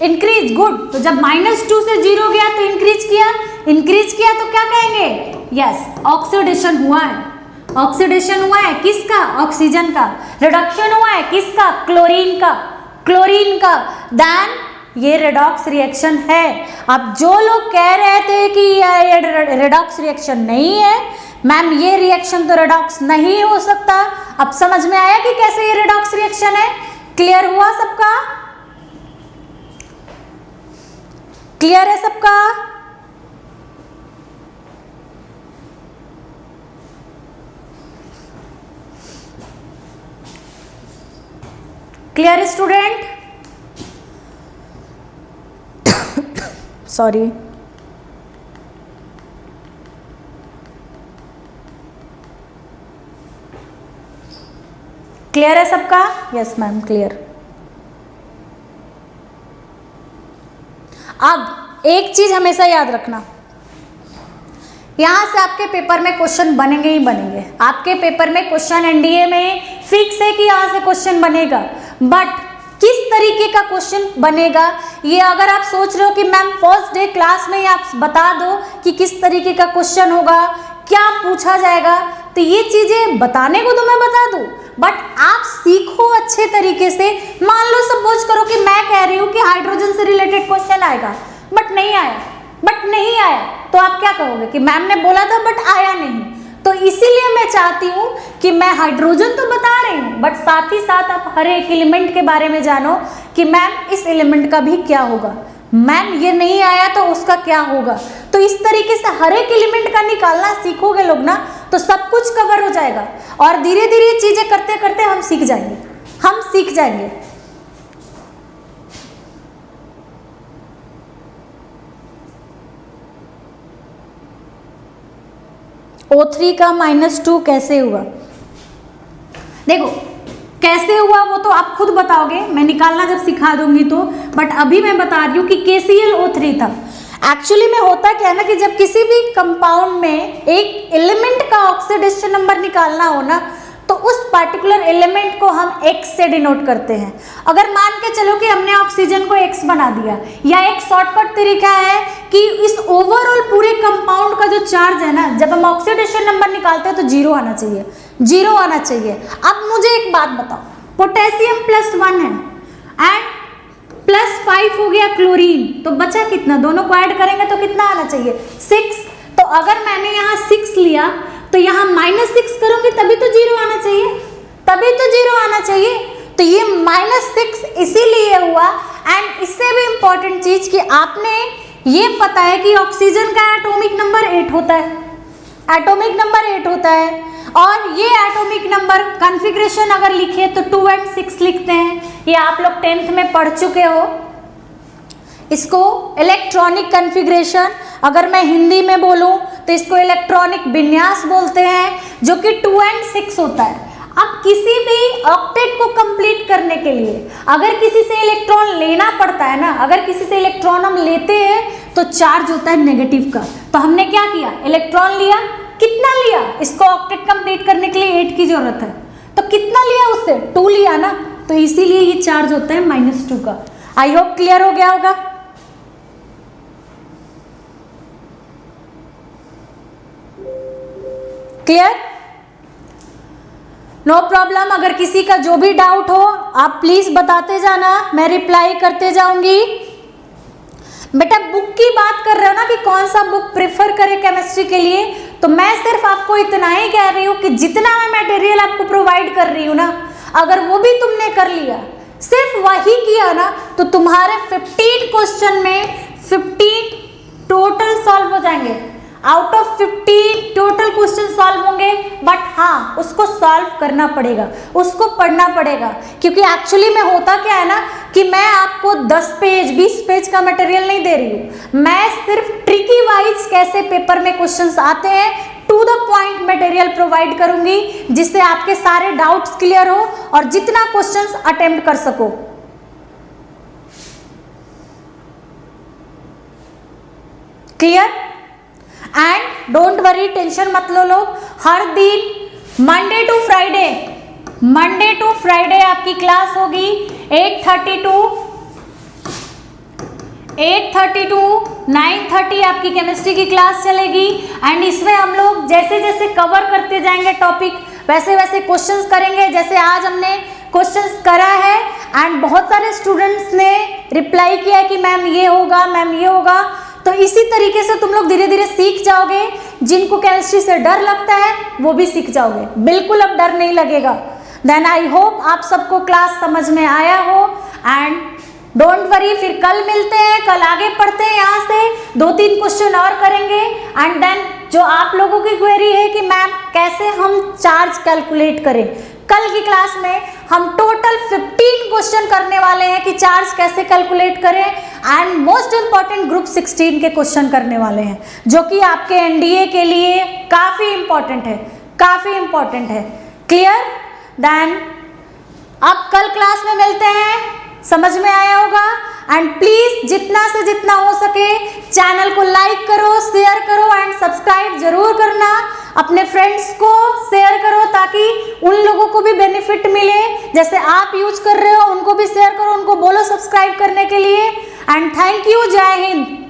इंक्रीज गुड। तो जब -2 से 0 गया तो इंक्रीज किया तो क्या कहेंगे, यस ऑक्सीडेशन हुआ है, ऑक्सीडेशन हुआ है किसका, ऑक्सीजन का। रिडक्शन हुआ है किसका, क्लोरीन का देन ये रेडॉक्स रिएक्शन है। अब जो लोग कह रहे थे कि ये रेडॉक्स रिएक्शन नहीं है मैम, ये रिएक्शन तो रेडॉक्स नहीं हो सकता, अब समझ में आया कि कैसे ये रेडॉक्स रिएक्शन है, क्लियर हुआ सबका, क्लियर है सबका। क्लियर स्टूडेंट, सॉरी क्लियर है सबका, यस मैम क्लियर। अब एक चीज हमेशा याद रखना, यहां से आपके पेपर में क्वेश्चन बनेंगे ही बनेंगे, आपके पेपर में क्वेश्चन एनडीए में फिक्स है कि यहां से क्वेश्चन बनेगा, बट किस तरीके का क्वेश्चन बनेगा ये अगर आप सोच रहे हो कि मैम फर्स्ट डे क्लास में ही आप बता दो कि किस तरीके का क्वेश्चन होगा, क्या पूछा जाएगा, तो ये चीजें बताने को तो मैं बता दूं, बट आप सीखो अच्छे तरीके से। मान लो सपोज करो कि मैं कह रही हूँ कि हाइड्रोजन से रिलेटेड क्वेश्चन आएगा, बट नहीं आया, तो आप क्या कहोगे कि मैम ने बोला था बट आया नहीं। तो इसीलिए मैं चाहती हूँ कि मैं हाइड्रोजन तो बता रही हूँ, बट साथ ही साथ आप हर एक एलिमेंट के बारे में जानो कि मैम इस एलिमेंट का भी क्या होगा, मैम ये नहीं आया तो उसका क्या होगा। तो इस तरीके से हर एक एलिमेंट का निकालना सीखोगे लोग ना, तो सब कुछ कवर हो जाएगा, और धीरे धीरे चीजें करते करते हम सीख जाएंगे। O3 का -2 कैसे हुआ, देखो कैसे हुआ वो तो आप खुद बताओगे, मैं निकालना जब सिखा दूंगी तो, बट अभी मैं बता रही हूँ कि KClO3 था। एक्चुअली में होता क्या है ना कि जब किसी भी कंपाउंड में एक एलिमेंट का ऑक्सीडेशन नंबर निकालना हो ना, तो उस पर्टिकुलर एलिमेंट को हम X से डिनोट करते हैं। अगर मान के चलो कि हमने ऑक्सीजन को X बना दिया, या एक शॉर्टकट तरीका है कि इस ओवरऑल पूरे कंपाउंड का जो चार्ज है ना, जब हम ऑक्सीडेशन नंबर निकालते हैं तो 0 आना चाहिए। अब मुझे एक बात बताओ, पोटेशियम +1 है एंड +5 हो गया क्लोरीन, तो बचा कितना, दोनों को ऐड करेंगे तो कितना आना चाहिए, 6। तो अगर मैंने यहाँ 6 लिया तो यहाँ -6 करूंगी तभी तो 0 आना चाहिए, तो ये -6 इसीलिए हुआ। एंड इससे भी इम्पोर्टेंट चीज कि आपने ये पता है कि ऑक्सीजन का एटॉमिक नंबर 8 होता है, और ये एटॉमिक नंबर कॉन्फ़िगरेशन अगर लिखे तो 2 और 6 लिखते हैं, ये आप लोग 10th में पढ़ चुके हो। इसको इलेक्ट्रॉनिक कॉन्फ़िगरेशन, अगर मैं हिंदी में बोलूं तो इसको इलेक्ट्रॉनिक विन्यास बोलते हैं, जो कि 2 और 6 होता है। अब किसी भी ऑक्टेट को कंप्लीट करने के लिए अगर किसी से इलेक्ट्रॉन लेना पड़ता है ना, अगर किसी से इलेक्ट्रॉन हम लेते हैं तो चार्ज होता है नेगेटिव का, तो हमने क्या किया, इलेक्ट्रॉन लिया, कितना लिया, इसको ऑक्टेट कंप्लीट करने के लिए 8 की जरूरत है, तो कितना लिया उससे, 2 लिया ना, तो इसीलिए ये चार्ज होता है -2 का। आई होप क्लियर हो गया होगा। Clear, no problem. अगर किसी का जो भी डाउट हो आप प्लीज बताते जाना, मैं रिप्लाई करते जाऊंगी। बेटा बुक की बात कर रहे हो ना कि कौन सा बुक प्रेफर करें केमिस्ट्री के लिए, तो मैं सिर्फ आपको इतना ही कह रही हूँ कि जितना मैं मटेरियल आपको प्रोवाइड कर रही हूँ ना, अगर वो भी तुमने कर लिया, सिर्फ वही किया ना, तो तुम्हारे 15 क्वेश्चन में 15 टोटल सॉल्व हो जाएंगे। Out of 50 total question solve होंगे, बट हाँ उसको सॉल्व करना पड़ेगा, उसको पढ़ना पड़ेगा। क्योंकि एक्चुअली में होता क्या है ना कि मैं आपको 10 पेज 20 पेज का मटेरियल नहीं दे रही हूँ, मैं सिर्फ ट्रिकी वाइज कैसे पेपर में क्वेश्चंस आते हैं, to the point material provide करूंगी, जिससे आपके सारे डाउट्स क्लियर हो और जितना क्वेश्चंस अटेम्प्ट कर सको। Clear? And don't worry, tension मत लो लोग। हर दिन मंडे टू फ्राइडे आपकी क्लास होगी 8:30 टू 9:30 आपकी केमिस्ट्री की क्लास चलेगी। एंड इसमें हम लोग जैसे जैसे कवर करते जाएंगे टॉपिक, वैसे वैसे क्वेश्चंस करेंगे, जैसे आज हमने क्वेश्चंस करा है। एंड बहुत सारे स्टूडेंट्स ने रिप्लाई किया है कि मैम ये होगा, मैम ये होगा। तो इसी तरीके से तुम लोग धीरे धीरे सीख जाओगे। जिनको केमिस्ट्री से डर लगता है वो भी सीख जाओगे, बिल्कुल अब डर नहीं लगेगा। देन आई होप आप सबको क्लास समझ में आया हो। एंड डोंट वरी, फिर कल मिलते हैं, कल आगे पढ़ते हैं, यहाँ से 2-3 क्वेश्चन और करेंगे। एंड देन जो आप लोगों की क्वेरी है कि मैम कैसे हम चार्ज कैलकुलेट करें, कल की क्लास में हम टोटल 15 क्वेश्चन करने वाले हैं कि चार्ज कैसे कैलकुलेट करें। एंड मोस्ट इंपॉर्टेंट ग्रुप 16 के क्वेश्चन करने वाले हैं, जो कि आपके एनडीए के लिए काफी इंपॉर्टेंट है, काफी इंपॉर्टेंट है। क्लियर? देन अब कल क्लास में मिलते हैं, समझ में आया होगा। एंड प्लीज जितना से जितना हो सके चैनल को लाइक करो, शेयर करो एंड सब्सक्राइब जरूर करना। अपने फ्रेंड्स को शेयर करो ताकि उन लोगों को भी बेनिफिट मिले, जैसे आप यूज कर रहे हो उनको भी शेयर करो, उनको बोलो सब्सक्राइब करने के लिए। एंड थैंक यू, जय हिंद।